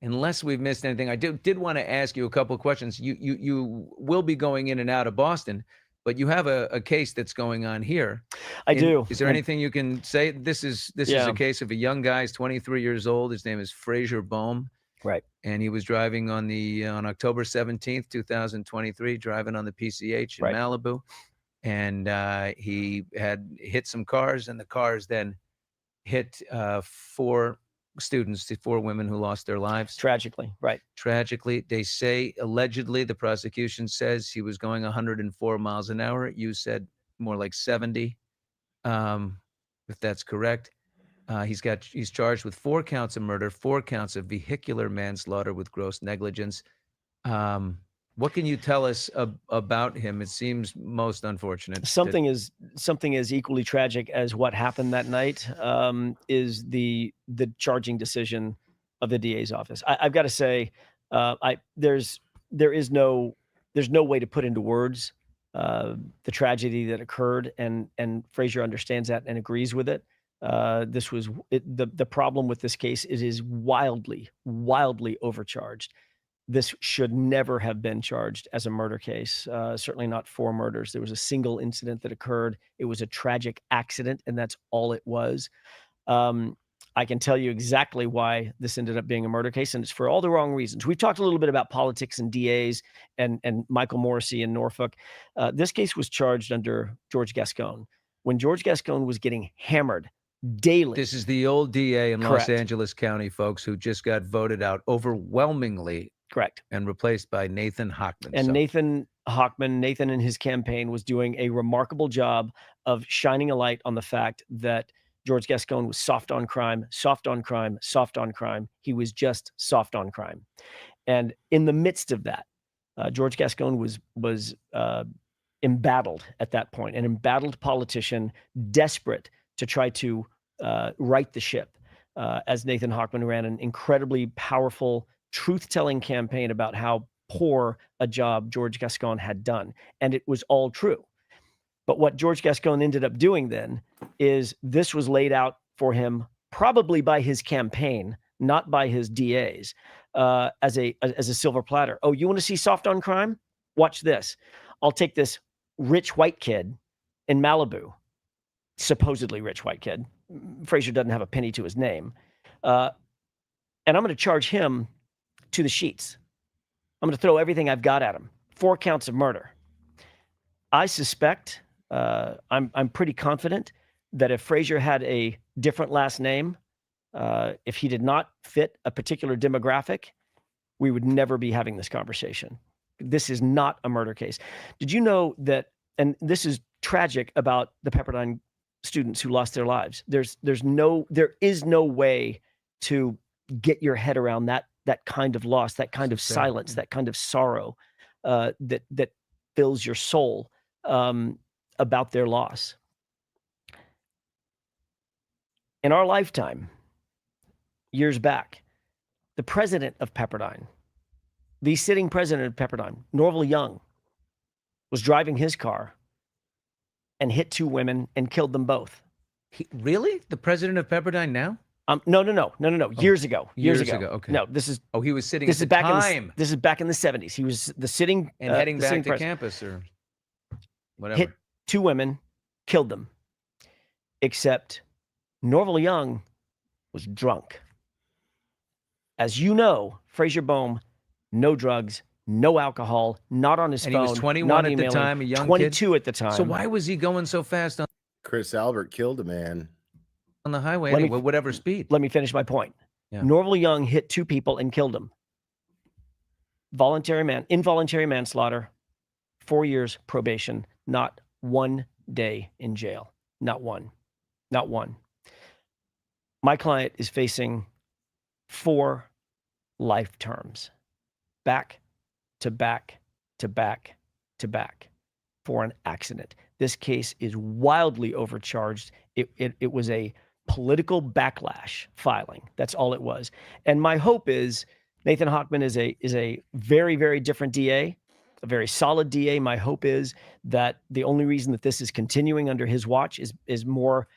unless we've missed anything, I did want to ask you a couple of questions. You will be going in and out of Boston, but you have a case that's going on here. I do. Is there anything you can say? This is a case of a young guy. He's 23 years old. His name is Frasier Bomb. Right. And he was driving on October 17th, 2023, driving on the PCH in Malibu. And he had hit some cars, and the cars then hit four women who lost their lives. Tragically, right. Tragically. They say, allegedly, the prosecution says he was going 104 miles an hour. You said more like 70, if that's correct. He's charged with 4 counts of murder, 4 counts of vehicular manslaughter with gross negligence. What can you tell us about him? It seems most unfortunate. Something as equally tragic as what happened that night is the charging decision of the DA's office. I've got to say, there's no way to put into words the tragedy that occurred, and Frasier understands that and agrees with it. The problem with this case is it is wildly overcharged. This should never have been charged as a murder case, certainly not 4 murders. There was a single incident that occurred. It was a tragic accident, and that's all it was. I can tell you exactly why this ended up being a murder case, and it's for all the wrong reasons. We've talked a little bit about politics and DAs and Michael Morrissey in Norfolk. This case was charged under George Gascon. When George Gascon was getting hammered daily. This is the old DA in Correct. Los Angeles County, folks, who just got voted out overwhelmingly. Correct. And replaced by Nathan Hochman. And So Nathan Hochman, Nathan and his campaign was doing a remarkable job of shining a light on the fact that George Gascon was soft on crime, soft on crime, soft on crime. He was just soft on crime. And in the midst of that, George Gascon was embattled at that point, an embattled politician, desperate to try to right the ship, as Nathan Hochman ran an incredibly powerful, truth-telling campaign about how poor a job George Gascon had done. And it was all true. But what George Gascon ended up doing then is this was laid out for him probably by his campaign, not by his DAs, as a silver platter. Oh, you want to see soft on crime? Watch this. I'll take this rich white kid in Malibu, supposedly rich white kid. Frasier doesn't have a penny to his name. And I'm going to charge him to the sheets. I'm going to throw everything I've got at him. 4 counts of murder. I suspect, I'm pretty confident that if Frasier had a different last name, if he did not fit a particular demographic, we would never be having this conversation. This is not a murder case. Did you know that, and this is tragic about the Pepperdine students who lost their lives. There is no way to get your head around that kind of loss, that kind of silence, that kind of sorrow that fills your soul about their loss. In our lifetime, years back, the president of Pepperdine, the sitting president of Pepperdine, Norval Young, was driving his car and hit 2 women and killed them both. Really? The president of Pepperdine now? No. Years ago. Years ago. Okay. No, this is. Oh, he was sitting This at is the back time. this is back in the 70s. He was the sitting And heading the back sitting to president. campus or whatever. Hit 2 women, killed them. Except Norval Young was drunk. As you know, Frasier Bomb, no drugs, no alcohol, not on his And phone. he was 21 not at the emailing, time, a young 22 kid? at the time. So why was he going so fast Chris Albert killed a man. on the highway Let me- anyway, whatever speed? Let me finish my point. Yeah. Norval Young hit 2 people and killed them. Involuntary manslaughter, 4 years probation, not 1 day in jail. Not one. Not one. My client is facing 4 life terms, back to back to back to back, for an accident. This case is wildly overcharged. It was a political backlash filing. That's all it was. And my hope is Nathan Hochman is a very, very different DA, a very solid DA. My hope is that the only reason that this is continuing under his watch is more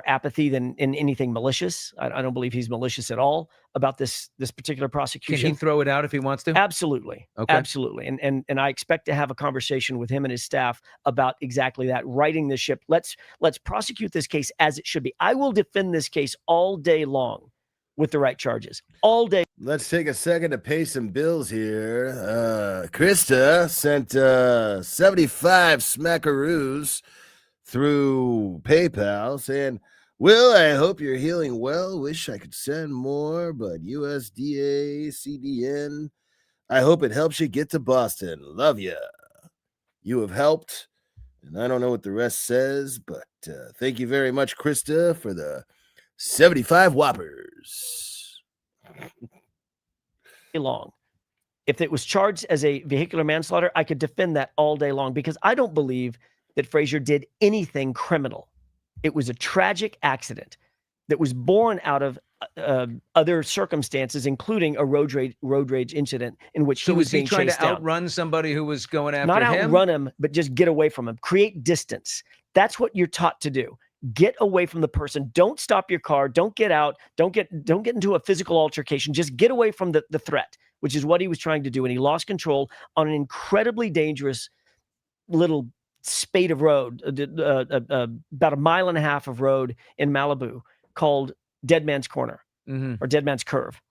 apathy than in anything malicious. I don't believe he's malicious at all about this particular prosecution. Can he throw it out if he wants to? Absolutely. Okay. Absolutely. And I expect to have a conversation with him and his staff about exactly that, righting the ship. Let's prosecute this case as it should be. I will defend this case all day long with the right charges. All day. Let's take a second to pay some bills here. Krista sent 75 smackaroos through PayPal saying, Will, I hope you're healing well. Wish I could send more, but USDA, CDN, I hope it helps you get to Boston. Love ya. You have helped, and I don't know what the rest says, but thank you very much, Krista, for the 75 whoppers. Long. If it was charged as a vehicular manslaughter, I could defend that all day long because I don't believe that Frasier did anything criminal. It was a tragic accident that was born out of other circumstances, including a road rage incident in which he was being trying chased to down. outrun somebody who was going after Not him? outrun him, but just get away from him. Create distance. That's what you're taught to do. Get away from the person. Don't stop your car. Don't get out. Don't get into a physical altercation. Just get away from the threat, which is what he was trying to do. And he lost control on an incredibly dangerous little spate of road, about 1.5 miles of road in Malibu called Dead Man's Corner or Dead Man's Curve.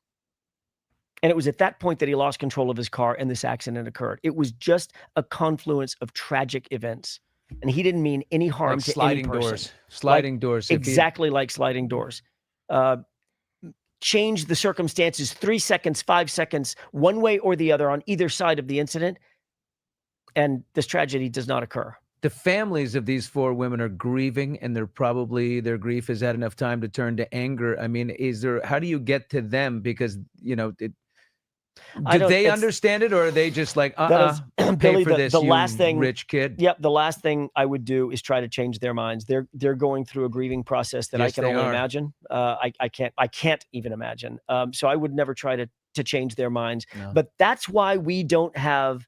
And it was at that point that he lost control of his car and this accident occurred. It was just a confluence of tragic events. And he didn't mean any harm to any person. Sliding doors. Exactly like sliding doors. Change the circumstances 3 seconds, 5 seconds, one way or the other on either side of the incident. and this tragedy does not occur. The families of these 4 women are grieving, and they're probably, their grief has had enough time to turn to anger. I mean, how do you get to them? Because, you know, do they understand it, or are they just like, don't pay Billy, for this, the you last thing, rich kid? Yep, the last thing I would do is try to change their minds. They're going through a grieving process that I Yes, can they only are. imagine. I can't even imagine. So I would never try to change their minds. No. But that's why we don't have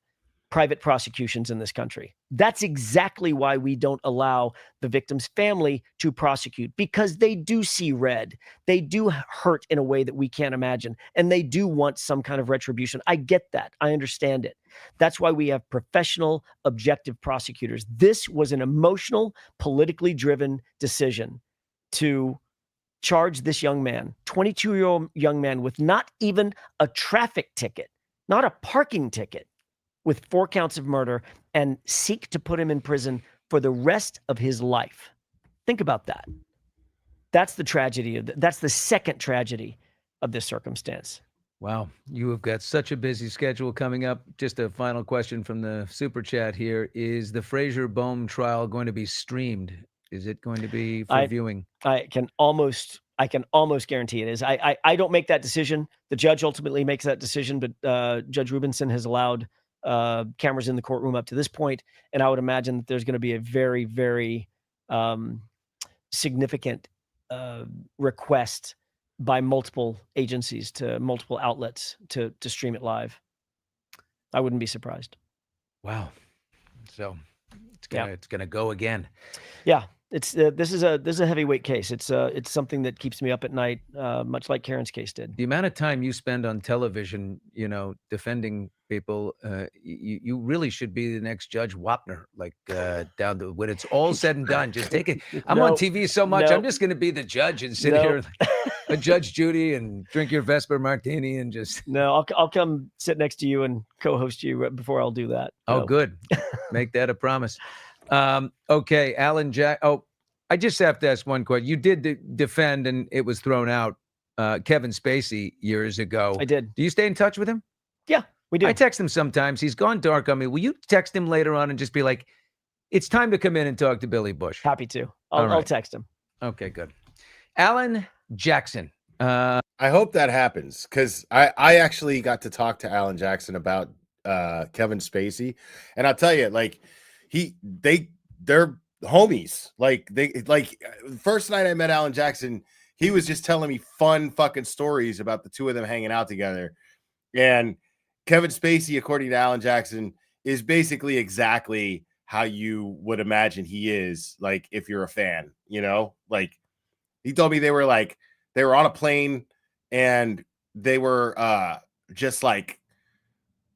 private prosecutions in this country. That's exactly why we don't allow the victim's family to prosecute, because they do see red. They do hurt in a way that we can't imagine, and they do want some kind of retribution. I get that. I understand it. That's why we have professional, objective prosecutors. This was an emotional, politically driven decision to charge this young man, 22-year-old young man, with not even a traffic ticket, not a parking ticket, with 4 counts of murder, and seek to put him in prison for the rest of his life. Think about that. That's the tragedy. That's the second tragedy of this circumstance. Wow, you have got such a busy schedule coming up. Just a final question from the super chat here. Is the Frasier Bomb trial going to be streamed? Is it going to be for viewing? I can almost guarantee it is. I don't make that decision. The judge ultimately makes that decision, but Judge Rubinson has allowed cameras in the courtroom up to this point, and I would imagine that there's going to be a very, very significant request by multiple agencies to multiple outlets to stream it live. I wouldn't be surprised. Wow. So it's gonna go again. Yeah. It's this is a heavyweight case. It's something that keeps me up at night, much like Karen's case did. The amount of time you spend on television, you know, defending people, you really should be the next Judge Wapner, like down to when it's all said and done. Just take it. I'm on TV so much. I'm just going to be the judge and sit here, a Judge Judy, and drink your Vesper Martini and just. No, I'll come sit next to you and co-host you right before I'll do that. Oh, good. Make that a promise. Okay, Alan Jack. Oh, I just have to ask one question. You did defend, and it was thrown out, Kevin Spacey years ago. I did. Do you stay in touch with him? Yeah, we do. I text him sometimes. He's gone dark on me. Will you text him later on and just be like, it's time to come in and talk to Billy Bush? Happy to. I'll text him. Okay, good. Alan Jackson. I hope that happens, because I actually got to talk to Alan Jackson about Kevin Spacey, and I'll tell you, like, they're homies. Like, first night I met Alan Jackson, he was just telling me fun fucking stories about the two of them hanging out together. And Kevin Spacey, according to Alan Jackson, is basically exactly how you would imagine he is, like, if you're a fan, you know? Like, he told me they were on a plane and they were just like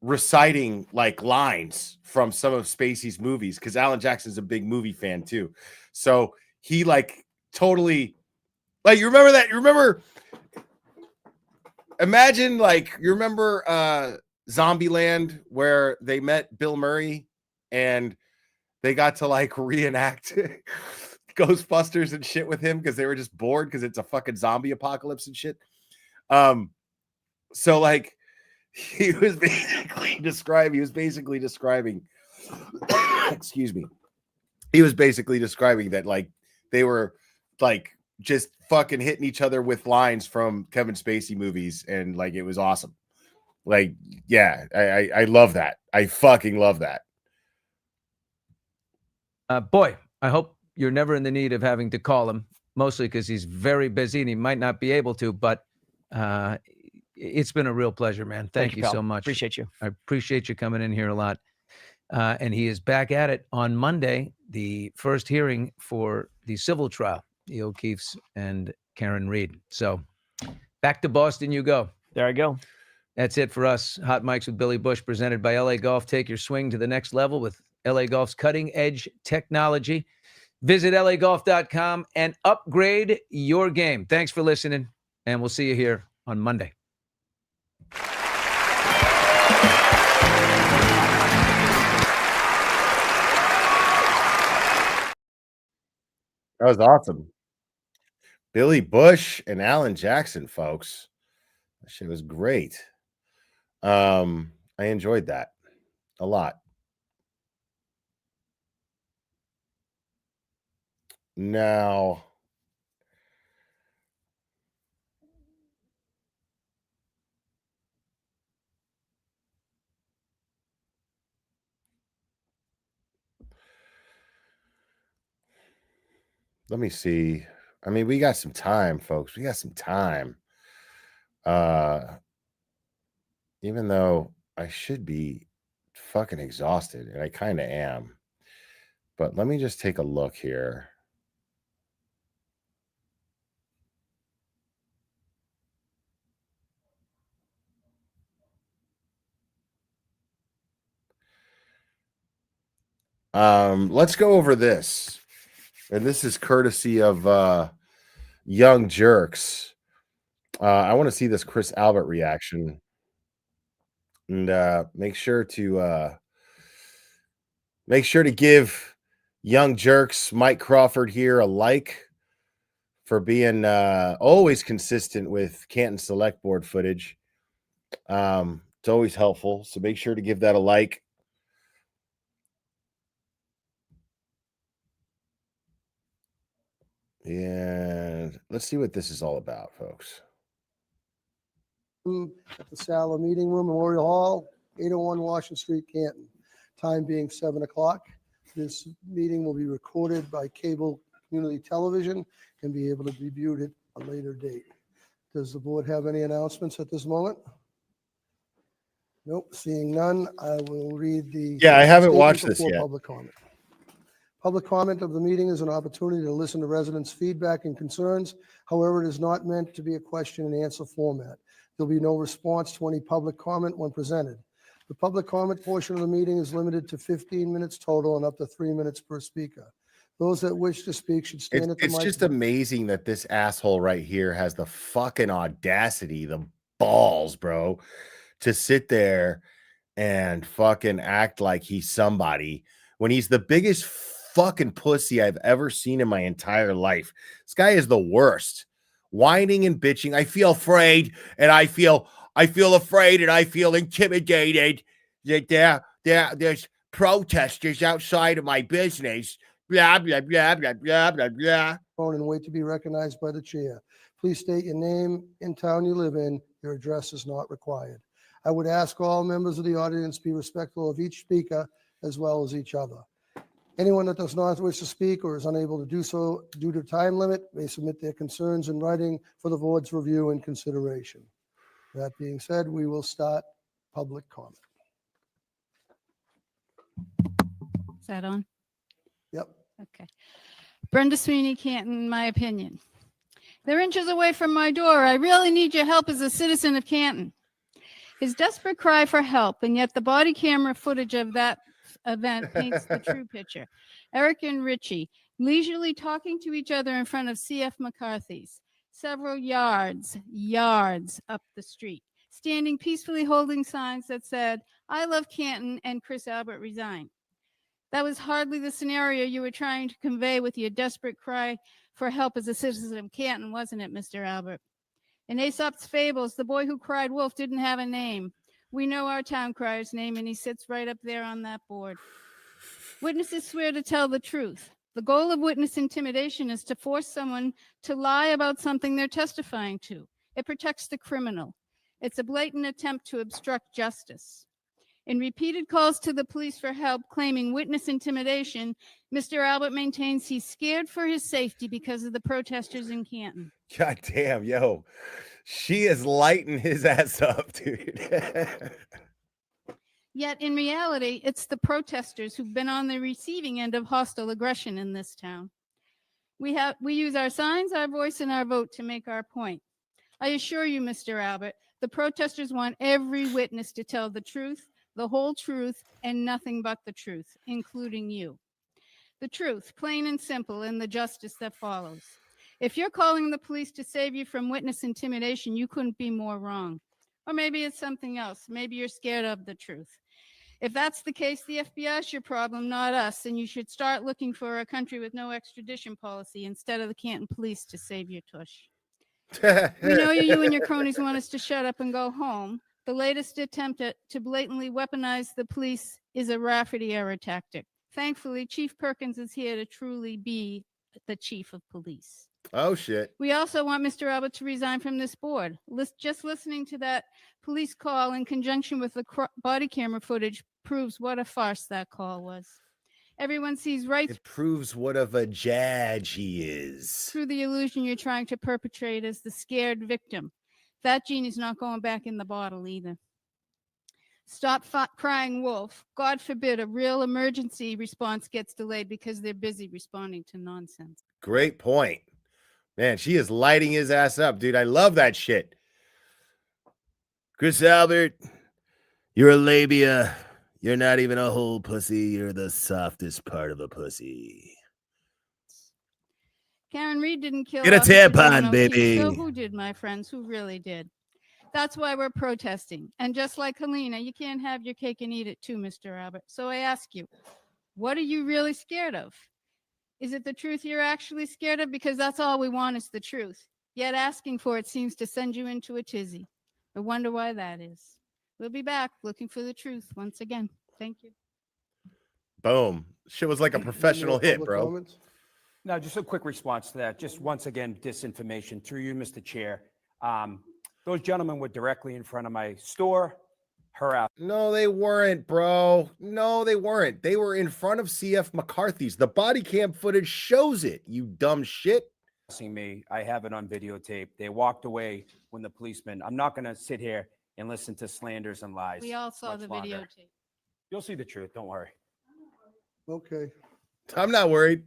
reciting like lines from some of Spacey's movies, because Alan Jackson's a big movie fan too. So he like totally, like, you remember imagine, like, you remember Zombieland, where they met Bill Murray and they got to like reenact Ghostbusters and shit with him because they were just bored because it's a fucking zombie apocalypse and shit. So like he was basically describing excuse me. He was basically describing that like they were like just fucking hitting each other with lines from Kevin Spacey movies, and like it was awesome. Like, yeah, I love that. I fucking love that. Boy, I hope you're never in the need of having to call him, mostly because he's very busy and he might not be able to, but it's been a real pleasure, man. Thank you pal. so much. Appreciate you. I appreciate you coming in here a lot. And he is back at it on Monday, the first hearing for the civil trial, the O'Keefes and Karen Reed. So back to Boston you go. There I go. That's it for us. Hot Mics with Billy Bush, presented by LA Golf. Take your swing to the next level with LA Golf's cutting-edge technology. Visit lagolf.com and upgrade your game. Thanks for listening, and we'll see you here on Monday. That was awesome. Billy Bush and Alan Jackson, folks. That shit was great. I enjoyed that a lot. Now, let me see. I mean, we got some time, folks. We got some time. Even though I should be fucking exhausted, and I kind of am. But let me just take a look here. Let's go over this. And this is courtesy of Young Jerks. I want to see this Chris Albert reaction. And make sure to give Young Jerks, Mike Crawford here, a like for being always consistent with Canton Select Board footage. It's always helpful. So make sure to give that a like. And let's see what this is all about, folks. At the Sala Meeting Room, Memorial Hall, 801 Washington Street, Canton. Time being 7 o'clock. This meeting will be recorded by cable community television and be able to be viewed at a later date. Does the board have any announcements at this moment? Nope, seeing none, I will read the. Yeah, I haven't statement watched this before yet. Public comment. Public comment of the meeting is an opportunity to listen to residents' feedback and concerns. However, it is not meant to be a question and answer format. There'll be no response to any public comment when presented. The public comment portion of the meeting is limited to 15 minutes total and up to 3 minutes per speaker. Those that wish to speak should stand at the It's just microphone. amazing that this asshole right here has the fucking audacity, the balls, bro, to sit there and fucking act like he's somebody when he's the biggest fucking pussy I've ever seen in my entire life. This guy is the worst. Whining and bitching. I feel afraid and I feel afraid and I feel intimidated that there's protesters outside of my business. Blah, blah, blah, blah, blah, blah, blah. And wait to be recognized by the chair. Please state your name and town you live in. Your address is not required. I would ask all members of the audience be respectful of each speaker as well as each other. Anyone that does not wish to speak or is unable to do so due to time limit may submit their concerns in writing for the board's review and consideration. That being said, we will start public comment. Is that on? Yep. Okay. Brenda Sweeney, Canton, my opinion. They're inches away from my door. I really need your help as a citizen of Canton. His desperate cry for help, and yet the body camera footage of that event paints the true picture. Eric and Richie leisurely talking to each other in front of C.F. McCarthy's, several yards up the street, standing peacefully holding signs that said, "I love Canton" and "Chris Albert resign." That was hardly the scenario you were trying to convey with your desperate cry for help as a citizen of Canton, wasn't it, Mr. Albert? In Aesop's fables, the boy who cried wolf didn't have a name. We know our town crier's name, and he sits right up there on that board. Witnesses swear to tell the truth. The goal of witness intimidation is to force someone to lie about something they're testifying to. It protects the criminal. It's a blatant attempt to obstruct justice. In repeated calls to the police for help claiming witness intimidation, Mr. Albert maintains he's scared for his safety because of the protesters in Canton. God damn, yo. She is lighting his ass up, dude. Yet in reality, it's the protesters who've been on the receiving end of hostile aggression in this town. We use our signs, our voice, and our vote to make our point. I assure you, Mr. Albert, the protesters want every witness to tell the truth, the whole truth, and nothing but the truth, including you. The truth, plain and simple, and the justice that follows. If you're calling the police to save you from witness intimidation, you couldn't be more wrong. Or maybe it's something else. Maybe you're scared of the truth. If that's the case, the FBI's your problem, not us, and you should start looking for a country with no extradition policy instead of the Canton police to save your tush. We know you and your cronies want us to shut up and go home. The latest attempt to blatantly weaponize the police is a Rafferty era tactic. Thankfully, Chief Perkins is here to truly be the chief of police. Oh, shit. We also want Mr. Albert to resign from this board. Just listening to that police call in conjunction with the body camera footage proves what a farce that call was. Everyone sees right It proves what of a judge he is. through the illusion you're trying to perpetrate as the scared victim. That genie's not going back in the bottle either. Stop crying wolf. God forbid a real emergency response gets delayed because they're busy responding to nonsense. Great point. Man, she is lighting his ass up, dude. I love that shit. Chris Albert, you're a labia. You're not even a whole pussy. You're the softest part of a pussy. Karen Reed didn't kill Get a Officer tampon, John O'Keefe, baby. So who did, my friends? Who really did? That's why we're protesting. And just like Helena, you can't have your cake and eat it too, Mr. Albert. So I ask you, what are you really scared of? Is it the truth you're actually scared of? Because that's all we want is the truth. Yet asking for it seems to send you into a tizzy. I wonder why that is. We'll be back looking for the truth once again. Thank you. Boom. Shit was like a professional hit, Public bro. comments? No, just a quick response to that. Just once again, disinformation through you, Mr. Chair. Those gentlemen were directly in front of my store. No, they weren't, bro. No, they weren't. They were in front of CF McCarthy's. The body cam footage shows it, you dumb shit. Me, I have it on videotape. They walked away when the policeman. I'm not going to sit here and listen to slanders and lies. We all saw much the longer. videotape. You'll see the truth. Don't worry. Okay. I'm not worried.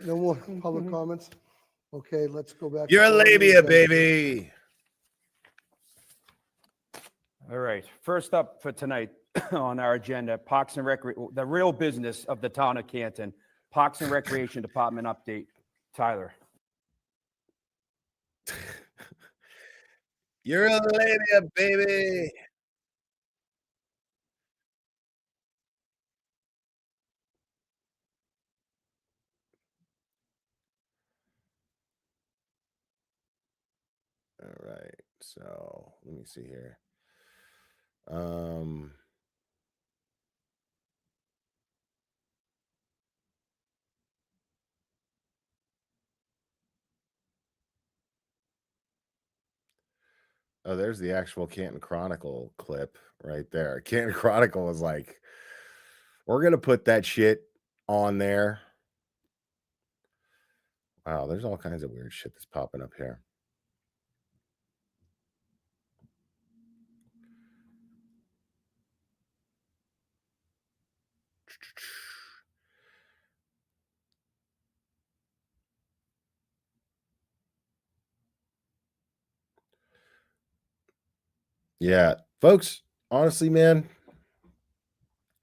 No more public comments? Okay, let's go back. You're a to order. labia, baby. All right. First up for tonight on our agenda, Parks and Recreation, the real business of the town of Canton, Parks and Recreation Department update. Tyler. You're a labia, baby. All right. So let me see here. Oh, there's the actual Canton Chronicle clip right there. Canton Chronicle was like, we're going to put that shit on there. Wow, there's all kinds of weird shit that's popping up here. Yeah, folks, honestly, man,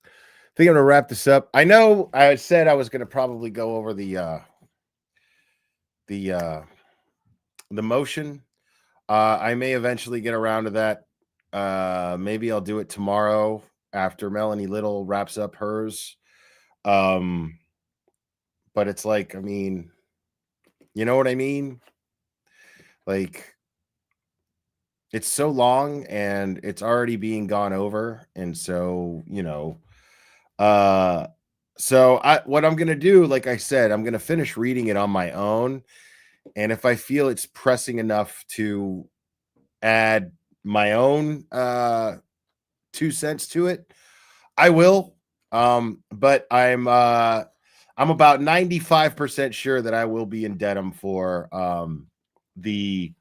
I think I'm going to wrap this up. I know I said I was going to probably go over the motion. I may eventually get around to that. Maybe I'll do it tomorrow after Melanie Little wraps up hers. But it's like, I mean, you know what I mean? Like, it's so long and it's already being gone over. And so, you know, what I'm going to do, like I said, I'm going to finish reading it on my own. And if I feel it's pressing enough to add my own 2 cents to it, I will. But I'm about 95% sure that I will be in Dedham for the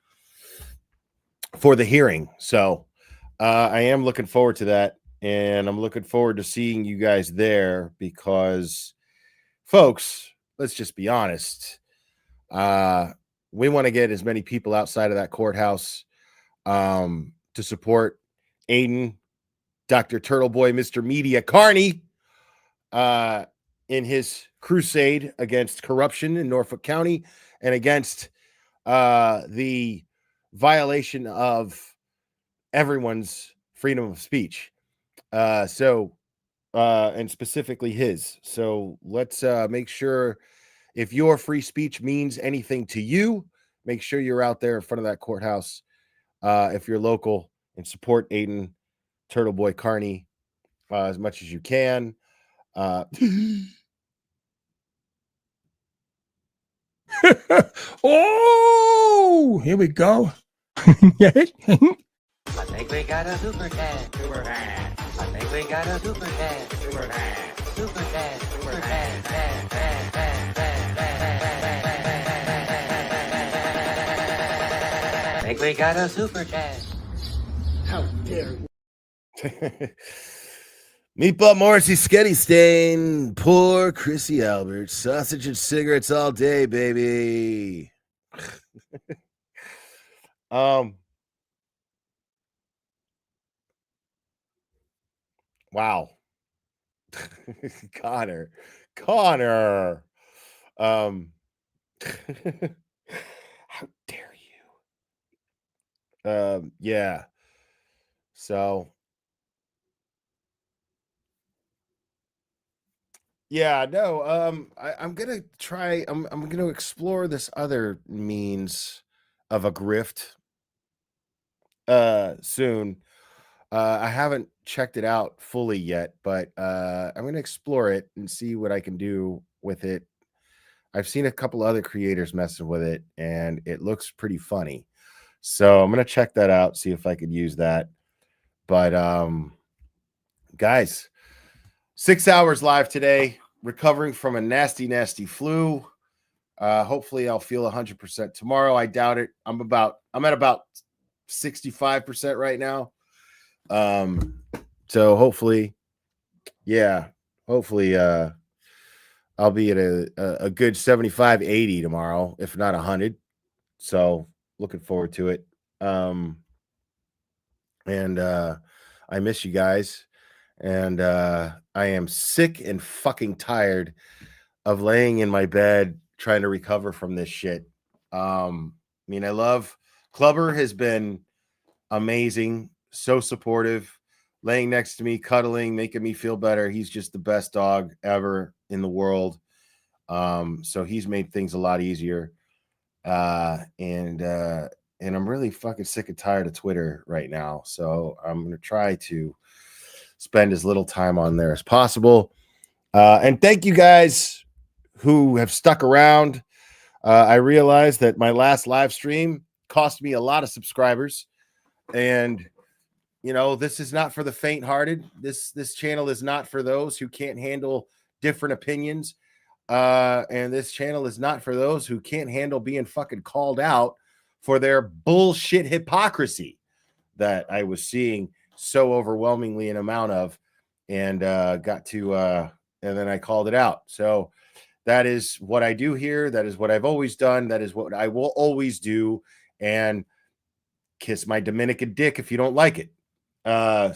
hearing. So I am looking forward to that. And I'm looking forward to seeing you guys there because, folks, let's just be honest. We want to get as many people outside of that courthouse to support Aiden, Dr. Turtle Boy, Mr. Media Carney, in his crusade against corruption in Norfolk County and against the violation of everyone's freedom of speech. And specifically his. So let's make sure if your free speech means anything to you, make sure you're out there in front of that courthouse. If you're local, and support Aiden, Turtle Boy Carney as much as you can. Oh, here we go. I think we got a super cat. Super cat. I think we got a super cat. Super cat. Super cat. Super cat. I think we got a super cat. How dare you? Meatball Morrissey, Sketty Stain, poor Chrissy Albert, sausage and cigarettes all day, baby. Wow. Connor. How dare you? Yeah. So yeah, no, I'm gonna try, I'm gonna explore this other means of a grift soon. I haven't checked it out fully yet, but I'm gonna explore it and see what I can do with it. I've seen a couple other creators messing with it, and it looks pretty funny. So I'm gonna check that out, see if I could use that. But guys, 6 hours live today, recovering from a nasty flu. Hopefully I'll feel 100% tomorrow. I doubt it. I'm at about 65% right now. So hopefully I'll be at a good 75, 80 tomorrow, if not 100. So looking forward to it. And I miss you guys. And I am sick and fucking tired of laying in my bed trying to recover from this shit. I mean, I love Clubber, has been amazing, so supportive, laying next to me, cuddling, making me feel better. He's just the best dog ever in the world. So he's made things a lot easier. And I'm really fucking sick and tired of Twitter right now. So I'm going to try to spend as little time on there as possible. And thank you guys who have stuck around. I realized that my last live stream cost me a lot of subscribers, and this is not for the faint-hearted. This channel is not for those who can't handle different opinions. And this channel is not for those who can't handle being fucking called out for their bullshit hypocrisy that I was seeing so overwhelmingly an amount of, and and then I called it out. So that is what I do here. That is what I've always done. That is what I will always do. And kiss my Dominican dick if you don't like it.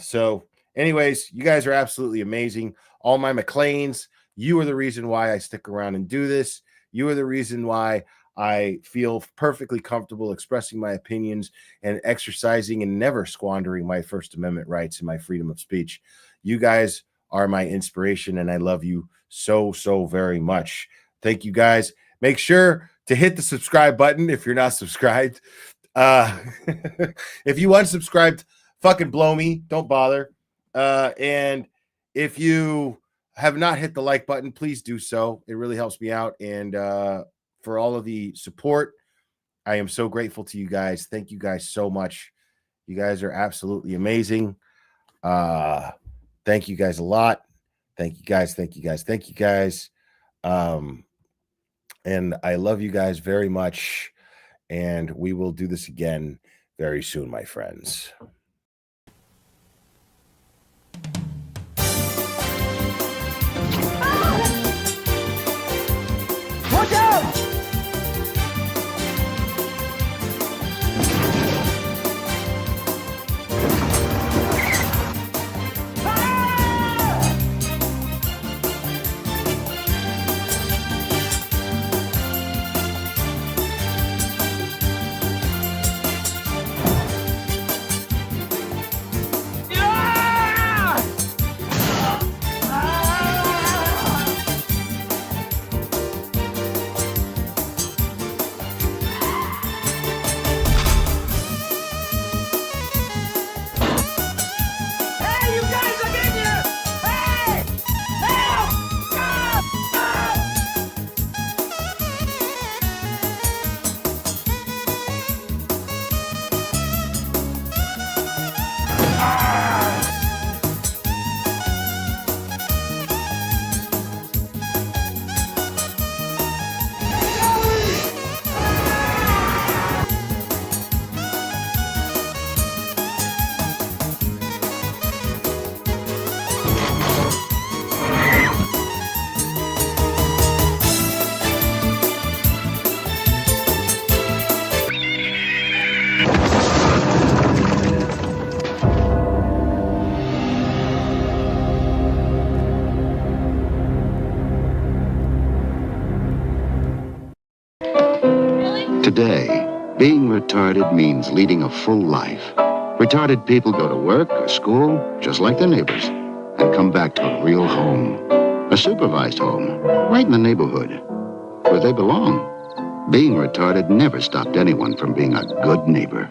So anyways, you guys are absolutely amazing. All my McLeans, you are the reason why I stick around and do this. You are the reason why I feel perfectly comfortable expressing my opinions and exercising and never squandering my First Amendment rights and my freedom of speech. You guys are my inspiration, and I love you so very much. Thank you guys. Make sure to hit the subscribe button if you're not subscribed. If you unsubscribed, fucking blow me. Don't bother. And if you have not hit the like button, please do so. It really helps me out. And for all of the support, I am so grateful to you guys. Thank you guys so much. You guys are absolutely amazing. Thank you guys a lot. Thank you guys. Thank you guys. Thank you guys. And I love you guys very much. And we will do this again very soon, my friends. Watch out! Today, being retarded means leading a full life. Retarded people go to work or school, just like their neighbors, and come back to a real home. A supervised home, right in the neighborhood, where they belong. Being retarded never stopped anyone from being a good neighbor.